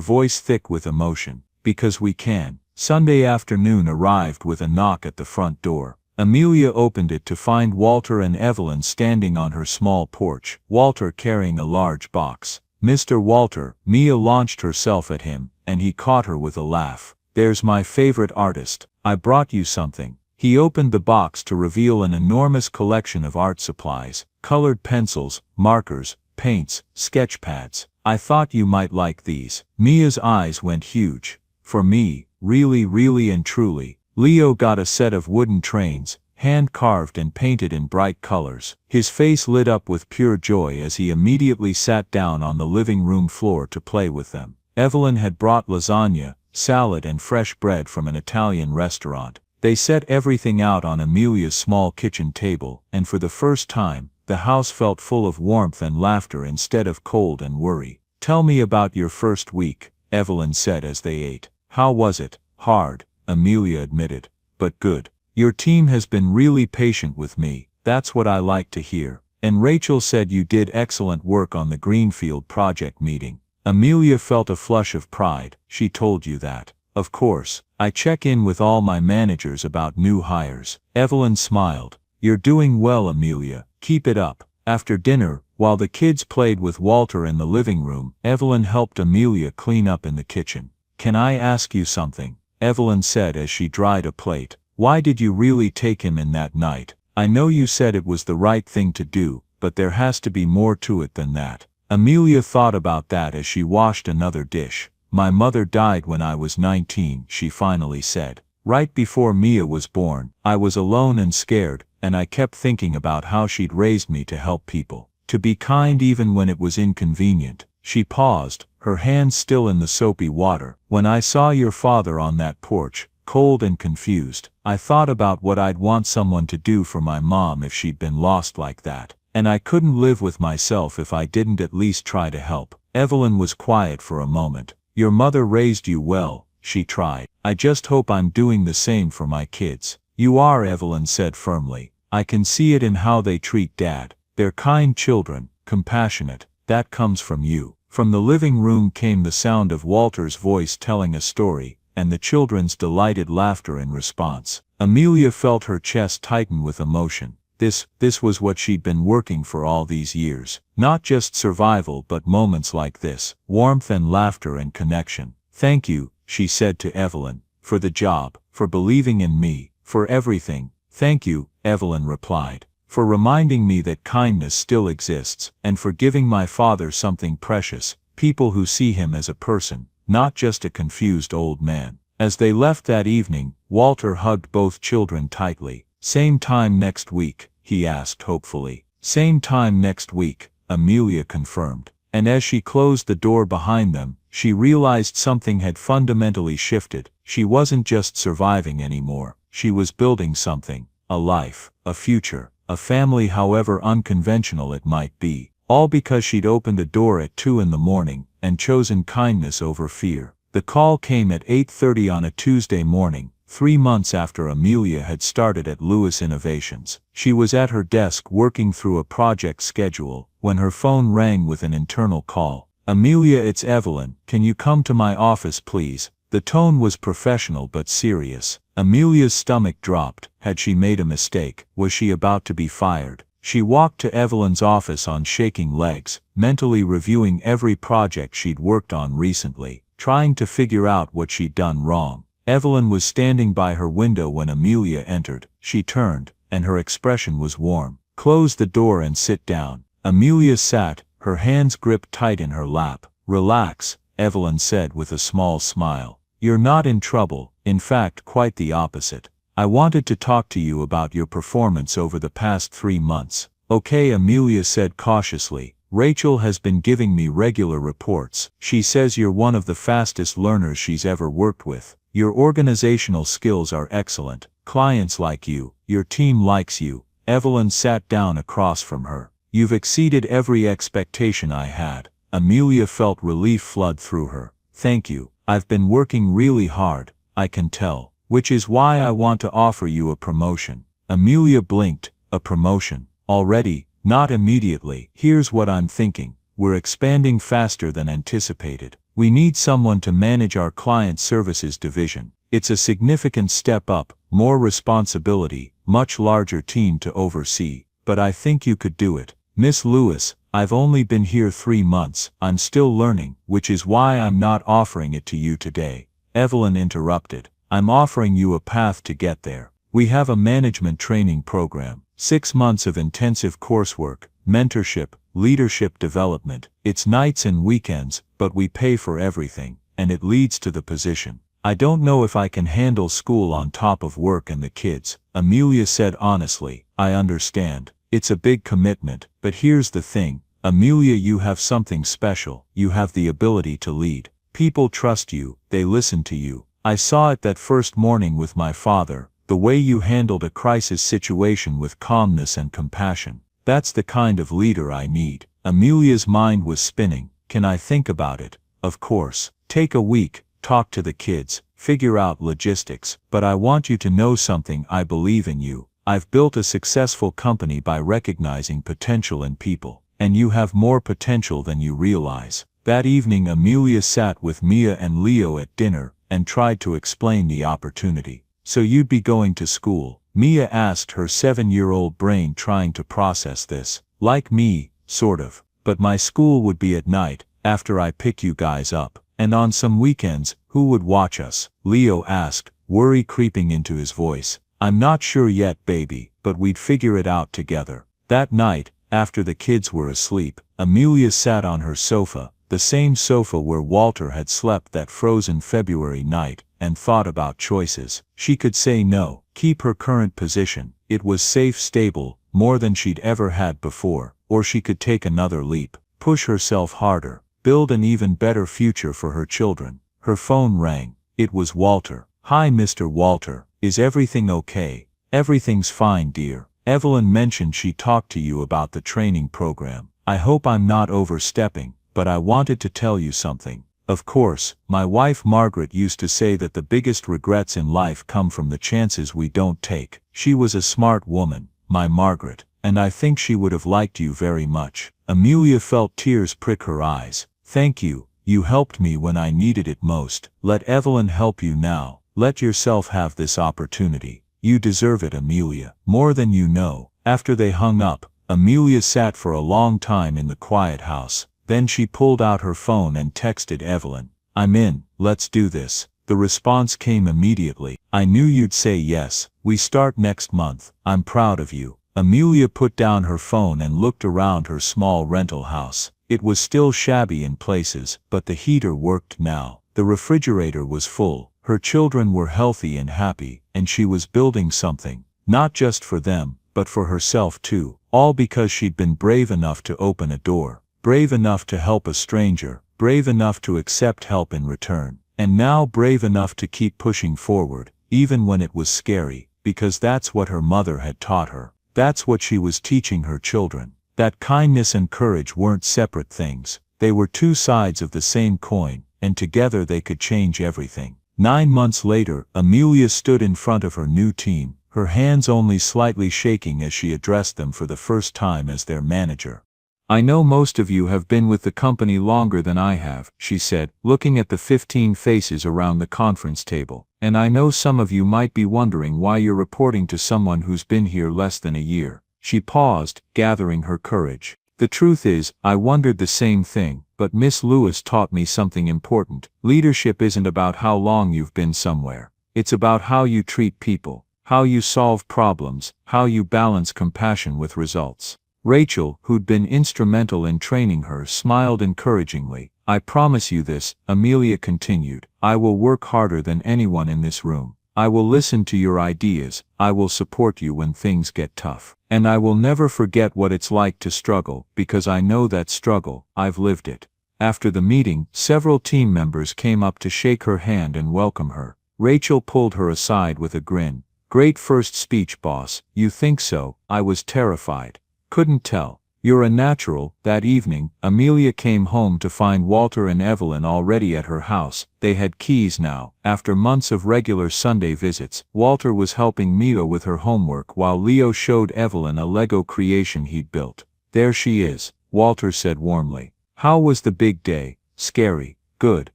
voice thick with emotion. "Because we can." Sunday afternoon arrived with a knock at the front door. Amelia opened it to find Walter and Evelyn standing on her small porch, Walter carrying a large box. "Mr. Walter," Mia launched herself at him, and he caught her with a laugh. "There's my favorite artist. I brought you something." He opened the box to reveal an enormous collection of art supplies, colored pencils, markers, paints, sketch pads. "I thought you might like these." Mia's eyes went huge. "For me, really and truly." Leo got a set of wooden trains, hand-carved and painted in bright colors. His face lit up with pure joy as he immediately sat down on the living room floor to play with them. Evelyn had brought lasagna, salad and fresh bread from an Italian restaurant. They set everything out on Amelia's small kitchen table, and for the first time, the house felt full of warmth and laughter instead of cold and worry. "Tell me about your first week," Evelyn said as they ate. "How was it?" "Hard," Amelia admitted, "but good. Your team has been really patient with me." "That's what I like to hear." "And Rachel said you did excellent work on the Greenfield project meeting." Amelia felt a flush of pride. "She told you that?" "Of course. I check in with all my managers about new hires." Evelyn smiled. "You're doing well, Amelia. Keep it up." After dinner, while the kids played with Walter in the living room, Evelyn helped Amelia clean up in the kitchen. "Can I ask you something?" Evelyn said as she dried a plate. "Why did you really take him in that night? I know you said it was the right thing to do, but there has to be more to it than that." Amelia thought about that as she washed another dish. "My mother died when I was 19, she finally said. "Right before Mia was born. I was alone and scared, and I kept thinking about how she'd raised me to help people, to be kind even when it was inconvenient." She paused, her hands still in the soapy water. "When I saw your father on that porch, cold and confused, I thought about what I'd want someone to do for my mom if she'd been lost like that. And I couldn't live with myself if I didn't at least try to help." Evelyn was quiet for a moment. "Your mother raised you well," she tried. "I just hope I'm doing the same for my kids." "You are," Evelyn said firmly. "I can see it in how they treat Dad. They're kind children, compassionate. That comes from you." From the living room came the sound of Walter's voice telling a story, and the children's delighted laughter in response. Amelia felt her chest tighten with emotion. This was what she'd been working for all these years. Not just survival but moments like this, warmth and laughter and connection. "Thank you," she said to Evelyn, "for the job, for believing in me, for everything." "Thank you," Evelyn replied, "for reminding me that kindness still exists, and for giving my father something precious, people who see him as a person, not just a confused old man." As they left that evening, Walter hugged both children tightly. "Same time next week?" he asked hopefully. "Same time next week," Amelia confirmed. And as she closed the door behind them, she realized something had fundamentally shifted. She wasn't just surviving anymore. She was building something. A life, a future, a family, however unconventional it might be. All because she'd opened a door at 2 in the morning, and chosen kindness over fear. The call came at 8:30 on a Tuesday morning, 3 months after Amelia had started at Lewis Innovations. She was at her desk working through a project schedule, when her phone rang with an internal call. "Amelia, it's Evelyn. Can you come to my office please?" The tone was professional but serious. Amelia's stomach dropped. Had she made a mistake? Was she about to be fired? She walked to Evelyn's office on shaking legs, mentally reviewing every project she'd worked on recently, trying to figure out what she'd done wrong. Evelyn was standing by her window when Amelia entered. She turned, and her expression was warm. "Close the door and sit down." Amelia sat, her hands gripped tight in her lap. "Relax," Evelyn said with a small smile. "You're not in trouble, in fact quite the opposite. I wanted to talk to you about your performance over the past 3 months." "Okay," Amelia said cautiously. "Rachel has been giving me regular reports. She says you're one of the fastest learners she's ever worked with. Your organizational skills are excellent. Clients like you. Your team likes you. Evelyn sat down across from her. You've exceeded every expectation I had. Amelia felt relief flood through her. Thank you. I've been working really hard, I can tell. Which is why I want to offer you a promotion. Amelia blinked. A promotion? Already? Not immediately. Here's what I'm thinking. We're expanding faster than anticipated. We need someone to manage our client services division. It's a significant step up, more responsibility, much larger team to oversee. But I think you could do it. Miss Lewis, I've only been here 3 months. I'm still learning, which is why I'm not offering it to you today. Evelyn interrupted. I'm offering you a path to get there. We have a management training program. 6 months of intensive coursework, mentorship, leadership development. It's nights and weekends, but we pay for everything, and it leads to the position. I don't know if I can handle school on top of work and the kids, Amelia said honestly. I understand. It's a big commitment, but here's the thing. Amelia, you have something special. You have the ability to lead. People trust you, they listen to you. I saw it that first morning with my father, the way you handled a crisis situation with calmness and compassion. That's the kind of leader I need. Amelia's mind was spinning. Can I think about it? Of course. Take a week, talk to the kids, figure out logistics, but I want you to know something. I believe in you. I've built a successful company by recognizing potential in people, and you have more potential than you realize. That evening Amelia sat with Mia and Leo at dinner, and tried to explain the opportunity. So you'd be going to school? Mia asked, her 7-year-old brain trying to process this. Like me, sort of. But my school would be at night, after I pick you guys up. And on some weekends, who would watch us? Leo asked, worry creeping into his voice. I'm not sure yet, baby, but we'd figure it out together. That night, after the kids were asleep, Amelia sat on her sofa, the same sofa where Walter had slept that frozen February night, and thought about choices. She could say no, keep her current position. It was safe, stable, more than she'd ever had before. Or she could take another leap, push herself harder, build an even better future for her children. Her phone rang. It was Walter. Hi, Mr. Walter. Is everything okay? Everything's fine, dear. Evelyn mentioned she talked to you about the training program. I hope I'm not overstepping, but I wanted to tell you something. Of course, my wife Margaret used to say that the biggest regrets in life come from the chances we don't take. She was a smart woman, my Margaret, and I think she would have liked you very much. Amelia felt tears prick her eyes. Thank you, you helped me when I needed it most. Let Evelyn help you now. Let yourself have this opportunity. You deserve it, Amelia, more than you know. After they hung up, Amelia sat for a long time in the quiet house. Then she pulled out her phone and texted Evelyn. I'm in, let's do this. The response came immediately. I knew you'd say yes. We start next month. I'm proud of you. Amelia put down her phone and looked around her small rental house. It was still shabby in places, but the heater worked now. The refrigerator was full. Her children were healthy and happy, and she was building something, not just for them, but for herself too. All because she'd been brave enough to open a door. Brave enough to help a stranger, brave enough to accept help in return, and now brave enough to keep pushing forward, even when it was scary, because that's what her mother had taught her. That's what she was teaching her children. That kindness and courage weren't separate things. They were two sides of the same coin, and together they could change everything. 9 months later, Amelia stood in front of her new team, her hands only slightly shaking as she addressed them for the first time as their manager. I know most of you have been with the company longer than I have, she said, looking at the 15 faces around the conference table. And I know some of you might be wondering why you're reporting to someone who's been here less than a year. She paused, gathering her courage. The truth is, I wondered the same thing, but Miss Lewis taught me something important. Leadership isn't about how long you've been somewhere. It's about how you treat people, how you solve problems, how you balance compassion with results. Rachel, who'd been instrumental in training her, smiled encouragingly. I promise you this, Amelia continued. I will work harder than anyone in this room. I will listen to your ideas. I will support you when things get tough. And I will never forget what it's like to struggle, because I know that struggle. I've lived it. After the meeting, several team members came up to shake her hand and welcome her. Rachel pulled her aside with a grin. Great first speech, boss. You think so? I was terrified. Couldn't tell. You're a natural. That evening, Amelia came home to find Walter and Evelyn already at her house. They had keys now. After months of regular Sunday visits, Walter was helping Mia with her homework while Leo showed Evelyn a Lego creation he'd built. There she is, Walter said warmly. How was the big day? Scary, good,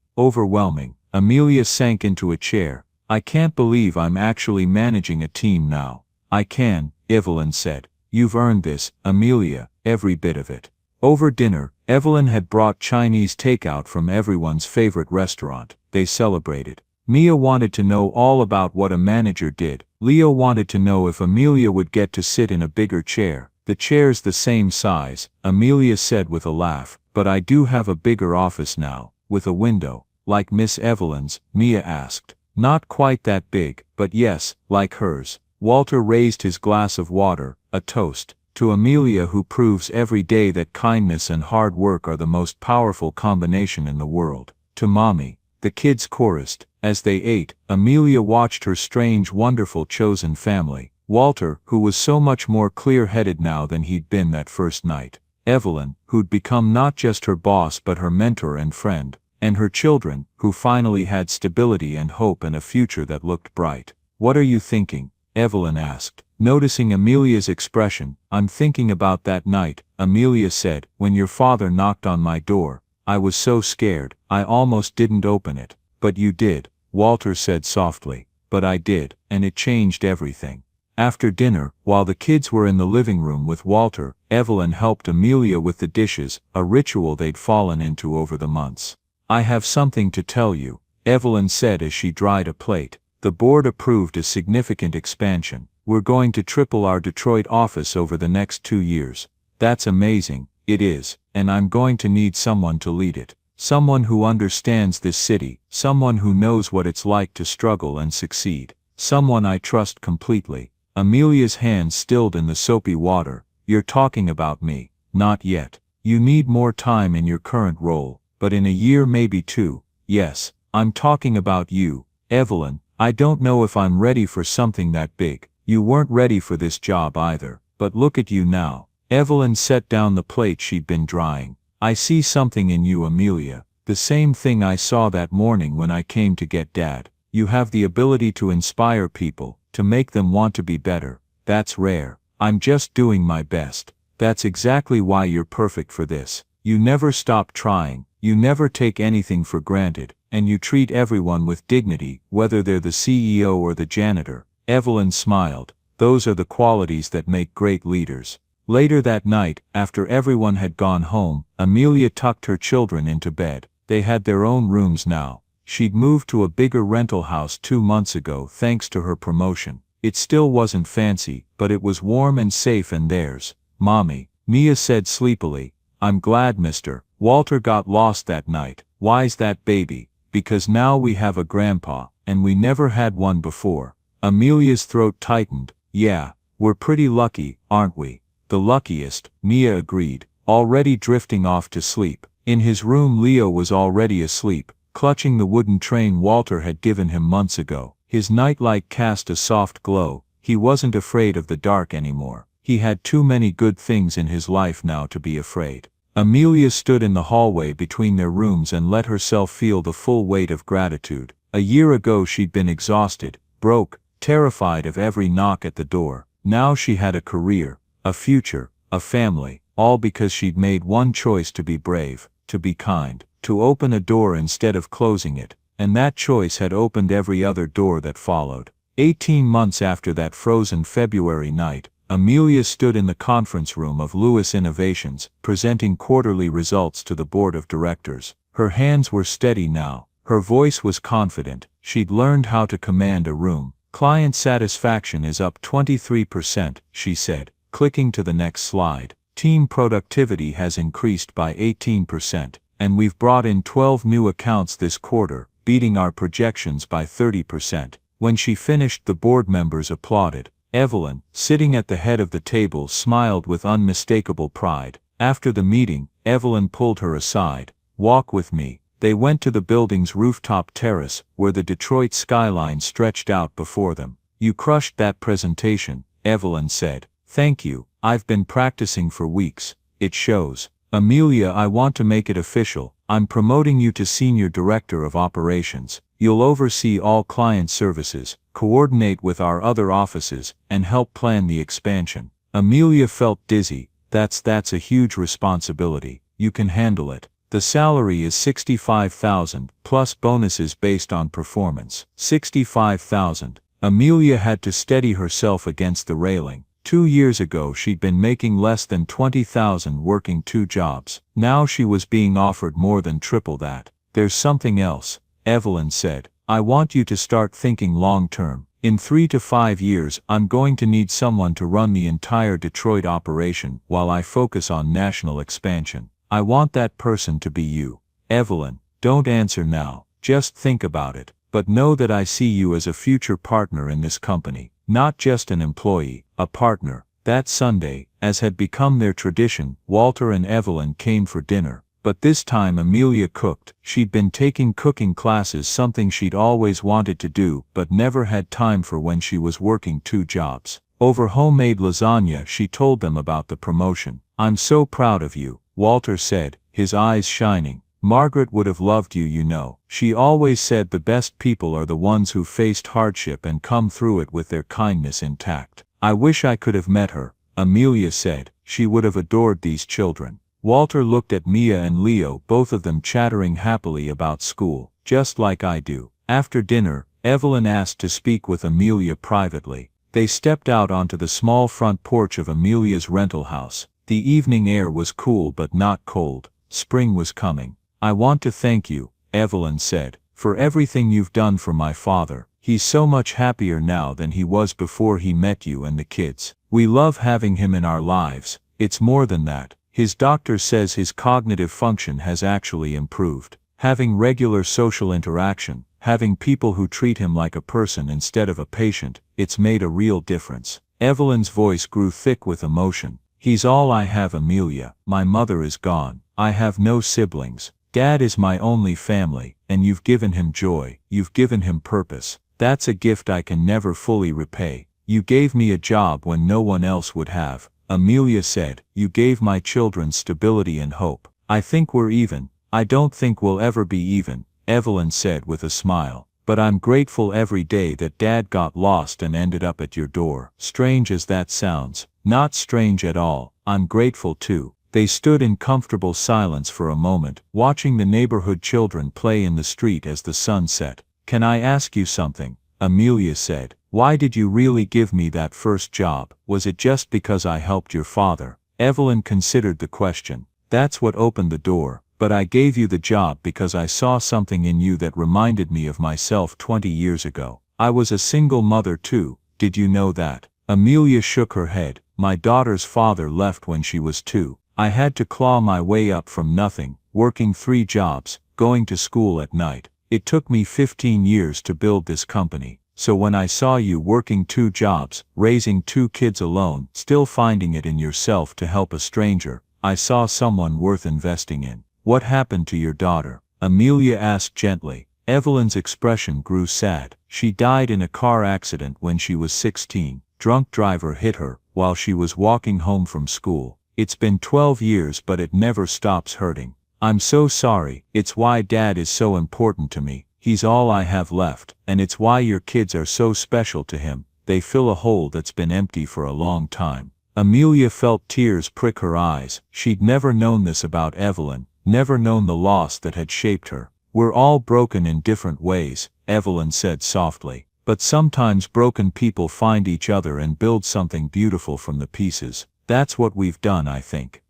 overwhelming. Amelia sank into a chair. I can't believe I'm actually managing a team now. I can, Evelyn said. You've earned this, Amelia, every bit of it. Over dinner, Evelyn had brought Chinese takeout from everyone's favorite restaurant. They celebrated. Mia wanted to know all about what a manager did. Leo wanted to know if Amelia would get to sit in a bigger chair. The chair's the same size, Amelia said with a laugh, but I do have a bigger office now, with a window. Like Miss Evelyn's, Mia asked. Not quite that big, but yes, like hers. Walter raised his glass of water, a toast, to Amelia, who proves every day that kindness and hard work are the most powerful combination in the world. To Mommy, the kids chorused. As they ate, Amelia watched her strange, wonderful chosen family. Walter, who was so much more clear-headed now than he'd been that first night. Evelyn, who'd become not just her boss but her mentor and friend. And her children, who finally had stability and hope and a future that looked bright. What are you thinking? Evelyn asked. Noticing Amelia's expression. I'm thinking about that night, Amelia said, when your father knocked on my door. I was so scared, I almost didn't open it. But you did, Walter said softly. But I did, and it changed everything. After dinner, while the kids were in the living room with Walter, Evelyn helped Amelia with the dishes, a ritual they'd fallen into over the months. I have something to tell you, Evelyn said as she dried a plate. The board approved a significant expansion. We're going to triple our Detroit office over the next 2 years. That's amazing, it is, and I'm going to need someone to lead it. Someone who understands this city, someone who knows what it's like to struggle and succeed. Someone I trust completely. Amelia's hands stilled in the soapy water. You're talking about me. Not yet. You need more time in your current role. But in a year, maybe 2, yes, I'm talking about you, Evelyn. I don't know if I'm ready for something that big. You weren't ready for this job either, but look at you now. Evelyn set down the plate she'd been drying. I see something in you, Amelia. The same thing I saw that morning when I came to get Dad. You have the ability to inspire people, to make them want to be better. That's rare. I'm just doing my best. That's exactly why you're perfect for this. You never stop trying. You never take anything for granted, and you treat everyone with dignity, whether they're the CEO or the janitor. Evelyn smiled. Those are the qualities that make great leaders. Later that night, after everyone had gone home, Amelia tucked her children into bed. They had their own rooms now. She'd moved to a bigger rental house 2 months ago thanks to her promotion. It still wasn't fancy, but it was warm and safe and theirs. Mommy, Mia said sleepily. I'm glad Mr. Walter got lost that night. Why's that, baby? Because now we have a grandpa, and we never had one before. Amelia's throat tightened. Yeah, we're pretty lucky, aren't we? The luckiest, Mia agreed, already drifting off to sleep. In his room, Leo was already asleep, clutching the wooden train Walter had given him months ago. His nightlight cast a soft glow. He wasn't afraid of the dark anymore. He had too many good things in his life now to be afraid. Amelia stood in the hallway between their rooms and let herself feel the full weight of gratitude. A year ago she'd been exhausted, broke, terrified of every knock at the door. Now she had a career, a future, a family, all because she'd made one choice: to be brave, to be kind, to open a door instead of closing it, and that choice had opened every other door that followed. 18 months after that frozen February night, Amelia stood in the conference room of Lewis Innovations, presenting quarterly results to the board of directors. Her hands were steady now. Her voice was confident. She'd learned how to command a room. Client satisfaction is up 23%, she said, clicking to the next slide. Team productivity has increased by 18%, and we've brought in 12 new accounts this quarter, beating our projections by 30%. When she finished, the board members applauded. Evelyn, sitting at the head of the table, smiled with unmistakable pride. After the meeting, Evelyn pulled her aside. Walk with me, They went to the building's rooftop terrace, where the Detroit skyline stretched out before them. "You crushed that presentation," Evelyn said. "Thank you. I've been practicing for weeks. It shows." "Amelia, I want to make it official. I'm promoting you to Senior Director of Operations. You'll oversee all client services, coordinate with our other offices, and help plan the expansion." Amelia felt dizzy. That's a huge responsibility. You can handle it. The salary is $65,000, plus bonuses based on performance. $65,000. Amelia had to steady herself against the railing. 2 years ago she'd been making less than $20,000 working 2 jobs. Now she was being offered more than triple that. "There's something else," Evelyn said. "I want you to start thinking long-term. In 3 to 5 years I'm going to need someone to run the entire Detroit operation while I focus on national expansion. I want that person to be you." "Evelyn, don't answer now. Just think about it. But know that I see you as a future partner in this company. Not just an employee, a partner." That Sunday, as had become their tradition, Walter and Evelyn came for dinner. But this time Amelia cooked. She'd been taking cooking classes, something she'd always wanted to do but never had time for when she was working 2 jobs. Over homemade lasagna she told them about the promotion. "I'm so proud of you," Walter said, his eyes shining. "Margaret would have loved you, you know. She always said the best people are the ones who faced hardship and come through it with their kindness intact." "I wish I could have met her," Amelia said. "She would have adored these children." Walter looked at Mia and Leo, both of them chattering happily about school. "Just like I do." After dinner, Evelyn asked to speak with Amelia privately. They stepped out onto the small front porch of Amelia's rental house. The evening air was cool but not cold. Spring was coming. "I want to thank you," Evelyn said, "for everything you've done for my father. He's so much happier now than he was before he met you and the kids. We love having him in our lives. It's more than that. His doctor says his cognitive function has actually improved. Having regular social interaction, having people who treat him like a person instead of a patient, it's made a real difference." Evelyn's voice grew thick with emotion. "He's all I have, Amelia. My mother is gone. I have no siblings. Dad is my only family, and you've given him joy. You've given him purpose. That's a gift I can never fully repay. You gave me a job when no one else would have," Amelia said. "You gave my children stability and hope. I think we're even. I don't think we'll ever be even," Evelyn said with a smile. "But I'm grateful every day that Dad got lost and ended up at your door." "Strange as that sounds, not strange at all. I'm grateful too." They stood in comfortable silence for a moment, watching the neighborhood children play in the street as the sun set. "Can I ask you something?" Amelia said. "Why did you really give me that first job? Was it just because I helped your father?" Evelyn considered the question. "That's what opened the door, but I gave you the job because I saw something in you that reminded me of myself 20 years ago. I was a single mother too. Did you know that?" Amelia shook her head. "My daughter's father left when she was 2. I had to claw my way up from nothing, working 3 jobs, going to school at night. It took me 15 years to build this company. So when I saw you working 2 jobs, raising 2 kids alone, still finding it in yourself to help a stranger, I saw someone worth investing in." "What happened to your daughter?" Amelia asked gently. Evelyn's expression grew sad. "She died in a car accident when she was 16. Drunk driver hit her while she was walking home from school. It's been 12 years but it never stops hurting. I'm so sorry. It's why Dad is so important to me. He's all I have left, and it's why your kids are so special to him. They fill a hole that's been empty for a long time." Amelia felt tears prick her eyes. She'd never known this about Evelyn, never known the loss that had shaped her. "We're all broken in different ways," Evelyn said softly. "But sometimes broken people find each other and build something beautiful from the pieces. That's what we've done, I think."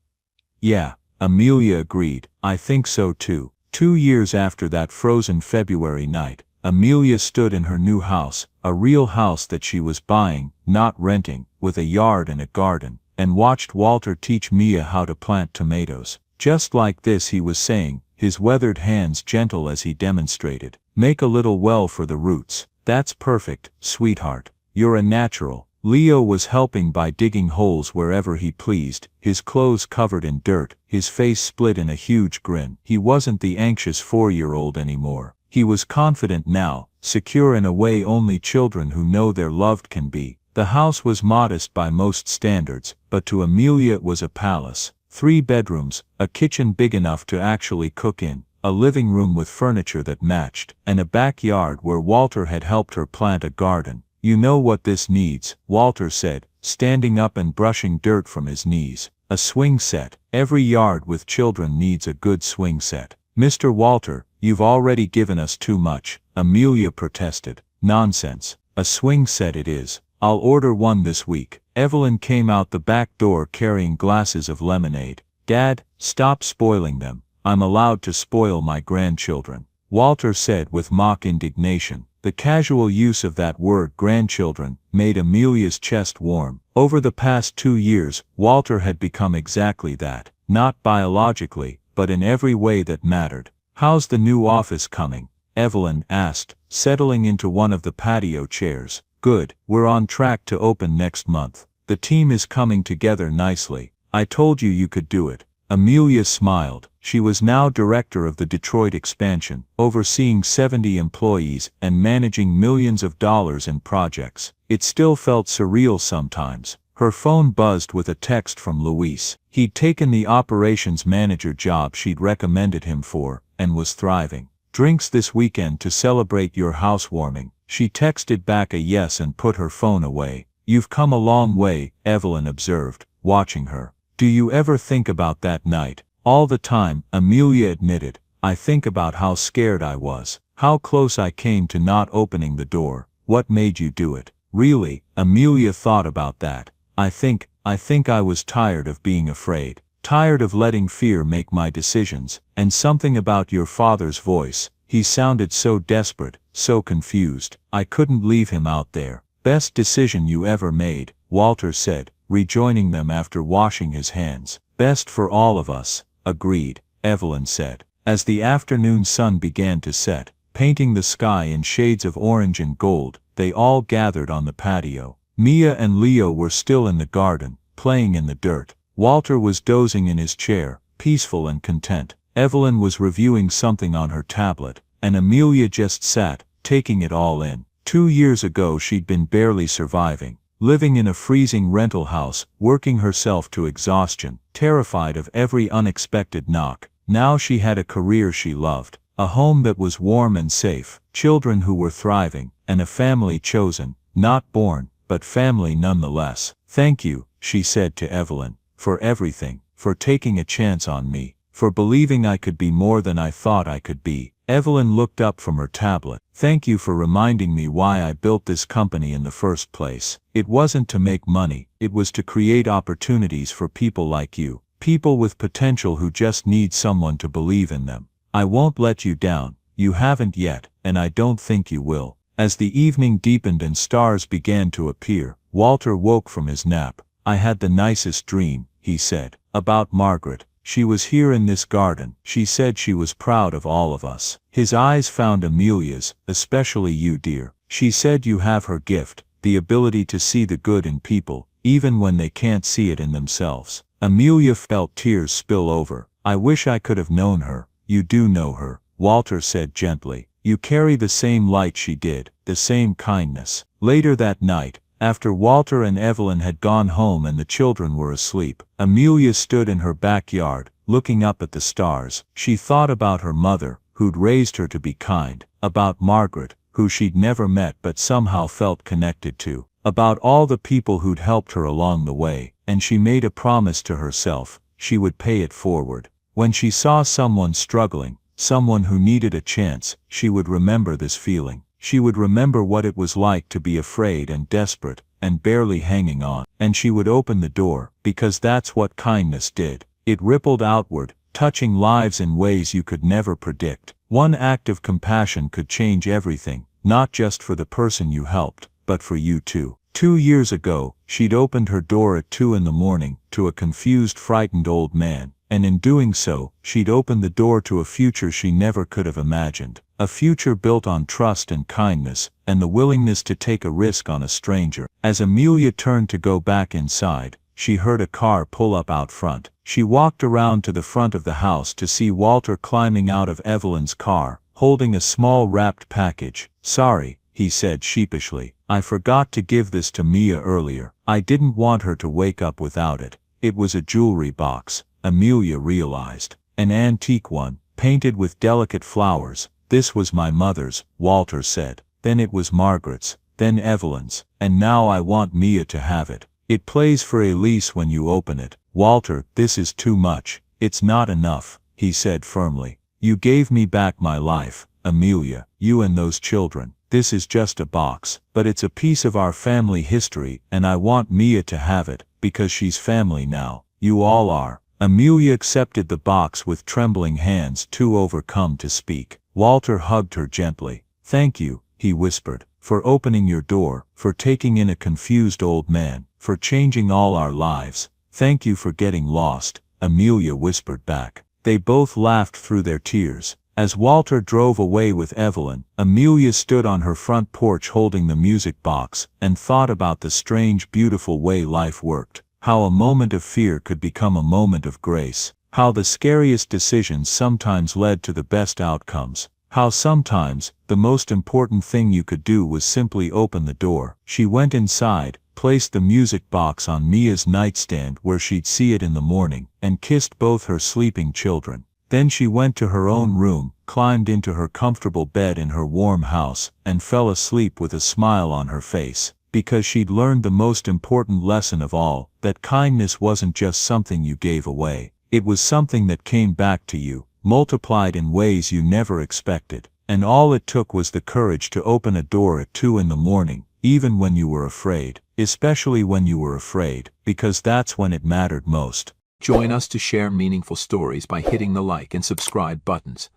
"Yeah," Amelia agreed. "I think so too." 2 years after that frozen February night, Amelia stood in her new house, a real house that she was buying, not renting, with a yard and a garden, and watched Walter teach Mia how to plant tomatoes. Just like this, he was saying, his weathered hands gentle as he demonstrated. "Make a little well for the roots. That's perfect, sweetheart. You're a natural." Leo was helping by digging holes wherever he pleased, his clothes covered in dirt, his face split in a huge grin. He wasn't the anxious 4-year-old anymore. He was confident now, secure in a way only children who know they're loved can be. The house was modest by most standards, but to Amelia it was a palace. 3 bedrooms, a kitchen big enough to actually cook in, a living room with furniture that matched, and a backyard where Walter had helped her plant a garden. "You know what this needs," Walter said, standing up and brushing dirt from his knees. "A swing set. Every yard with children needs a good swing set." "Mr. Walter, you've already given us too much," Amelia protested. "Nonsense. A swing set it is. I'll order one this week." Evelyn came out the back door carrying glasses of lemonade. "Dad, stop spoiling them. I'm allowed to spoil my grandchildren," Walter said with mock indignation. The casual use of that word grandchildren made Amelia's chest warm. Over the past 2 years, Walter had become exactly that, not biologically, but in every way that mattered. "How's the new office coming?" Evelyn asked, settling into one of the patio chairs. "Good, we're on track to open next month. The team is coming together nicely. I told you could do it." Amelia smiled. She was now director of the Detroit expansion, overseeing 70 employees and managing millions of dollars in projects. It still felt surreal sometimes. Her phone buzzed with a text from Luis. He'd taken the operations manager job she'd recommended him for, and was thriving. "Drinks this weekend to celebrate your housewarming." She texted back a yes and put her phone away. "You've come a long way," Evelyn observed, watching her. "Do you ever think about that night?" "All the time," Amelia admitted. "I think about how scared I was, how close I came to not opening the door." "What made you do it?" "Really?" Amelia thought about that. I think I was tired of being afraid. Tired of letting fear make my decisions. And something about your father's voice. He sounded so desperate, so confused. I couldn't leave him out there." "Best decision you ever made," Walter said, rejoining them after washing his hands. "Best for all of us." "Agreed," Evelyn said. As the afternoon sun began to set, painting the sky in shades of orange and gold, they all gathered on the patio. Mia and Leo were still in the garden, playing in the dirt. Walter was dozing in his chair, peaceful and content. Evelyn was reviewing something on her tablet, and Amelia just sat, taking it all in. 2 years ago she'd been barely surviving, living in a freezing rental house, working herself to exhaustion, terrified of every unexpected knock. Now she had a career she loved, a home that was warm and safe, children who were thriving, and a family chosen, not born, but family nonetheless. "Thank you," she said to Evelyn, "for everything, for taking a chance on me, for believing I could be more than I thought I could be." Evelyn looked up from her tablet. "Thank you for reminding me why I built this company in the first place. It wasn't to make money, it was to create opportunities for people like you. People with potential who just need someone to believe in them. I won't let you down, you haven't yet, and I don't think you will." As the evening deepened and stars began to appear, Walter woke from his nap. "I had the nicest dream," he said, "about Margaret. She was here in this garden. She said she was proud of all of us." His eyes found Amelia's, "Especially you, dear. She said you have her gift, the ability to see the good in people, even when they can't see it in themselves." Amelia felt tears spill over. "I wish I could have known her." "You do know her," Walter said gently. "You carry the same light she did, the same kindness." Later that night, after Walter and Evelyn had gone home and the children were asleep, Amelia stood in her backyard, looking up at the stars. She thought about her mother, who'd raised her to be kind, about Margaret, who she'd never met but somehow felt connected to, about all the people who'd helped her along the way, and she made a promise to herself, she would pay it forward. When she saw someone struggling, someone who needed a chance, she would remember this feeling. She would remember what it was like to be afraid and desperate, and barely hanging on. And she would open the door, because that's what kindness did. It rippled outward, touching lives in ways you could never predict. One act of compassion could change everything, not just for the person you helped, but for you too. 2 years ago, she'd opened her door at 2 in the morning, to a confused, frightened old man, and in doing so, she'd opened the door to a future she never could have imagined. a future built on trust and kindness, and the willingness to take a risk on a stranger. As Amelia turned to go back inside, she heard a car pull up out front. She walked around to the front of the house to see Walter climbing out of Evelyn's car, holding a small wrapped package. "Sorry," he said sheepishly. "I forgot to give this to Mia earlier. I didn't want her to wake up without it." It was a jewelry box, Amelia realized. An antique one, painted with delicate flowers. "This was my mother's," Walter said. "Then it was Margaret's, then Evelyn's, and now I want Mia to have it. It plays for Elise when you open it." "Walter, this is too much. It's not enough," he said firmly. "You gave me back my life, Amelia, you and those children. This is just a box, but it's a piece of our family history, and I want Mia to have it, because she's family now. You all are." Amelia accepted the box with trembling hands, too overcome to speak. Walter hugged her gently. "Thank you," he whispered, "for opening your door, for taking in a confused old man, for changing all our lives. Thank you for getting lost," Amelia whispered back. They both laughed through their tears. As Walter drove away with Evelyn, Amelia stood on her front porch holding the music box, and thought about the strange, beautiful way life worked. How a moment of fear could become a moment of grace. How the scariest decisions sometimes led to the best outcomes. How sometimes, the most important thing you could do was simply open the door. She went inside, placed the music box on Mia's nightstand where she'd see it in the morning, and kissed both her sleeping children. Then she went to her own room, climbed into her comfortable bed in her warm house, and fell asleep with a smile on her face. Because she'd learned the most important lesson of all, that kindness wasn't just something you gave away. It was something that came back to you, multiplied in ways you never expected. And all it took was the courage to open a door at 2 in the morning, even when you were afraid. Especially when you were afraid, because that's when it mattered most. Join us to share meaningful stories by hitting the like and subscribe buttons.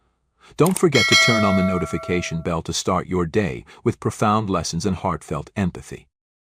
Don't forget to turn on the notification bell to start your day with profound lessons and heartfelt empathy.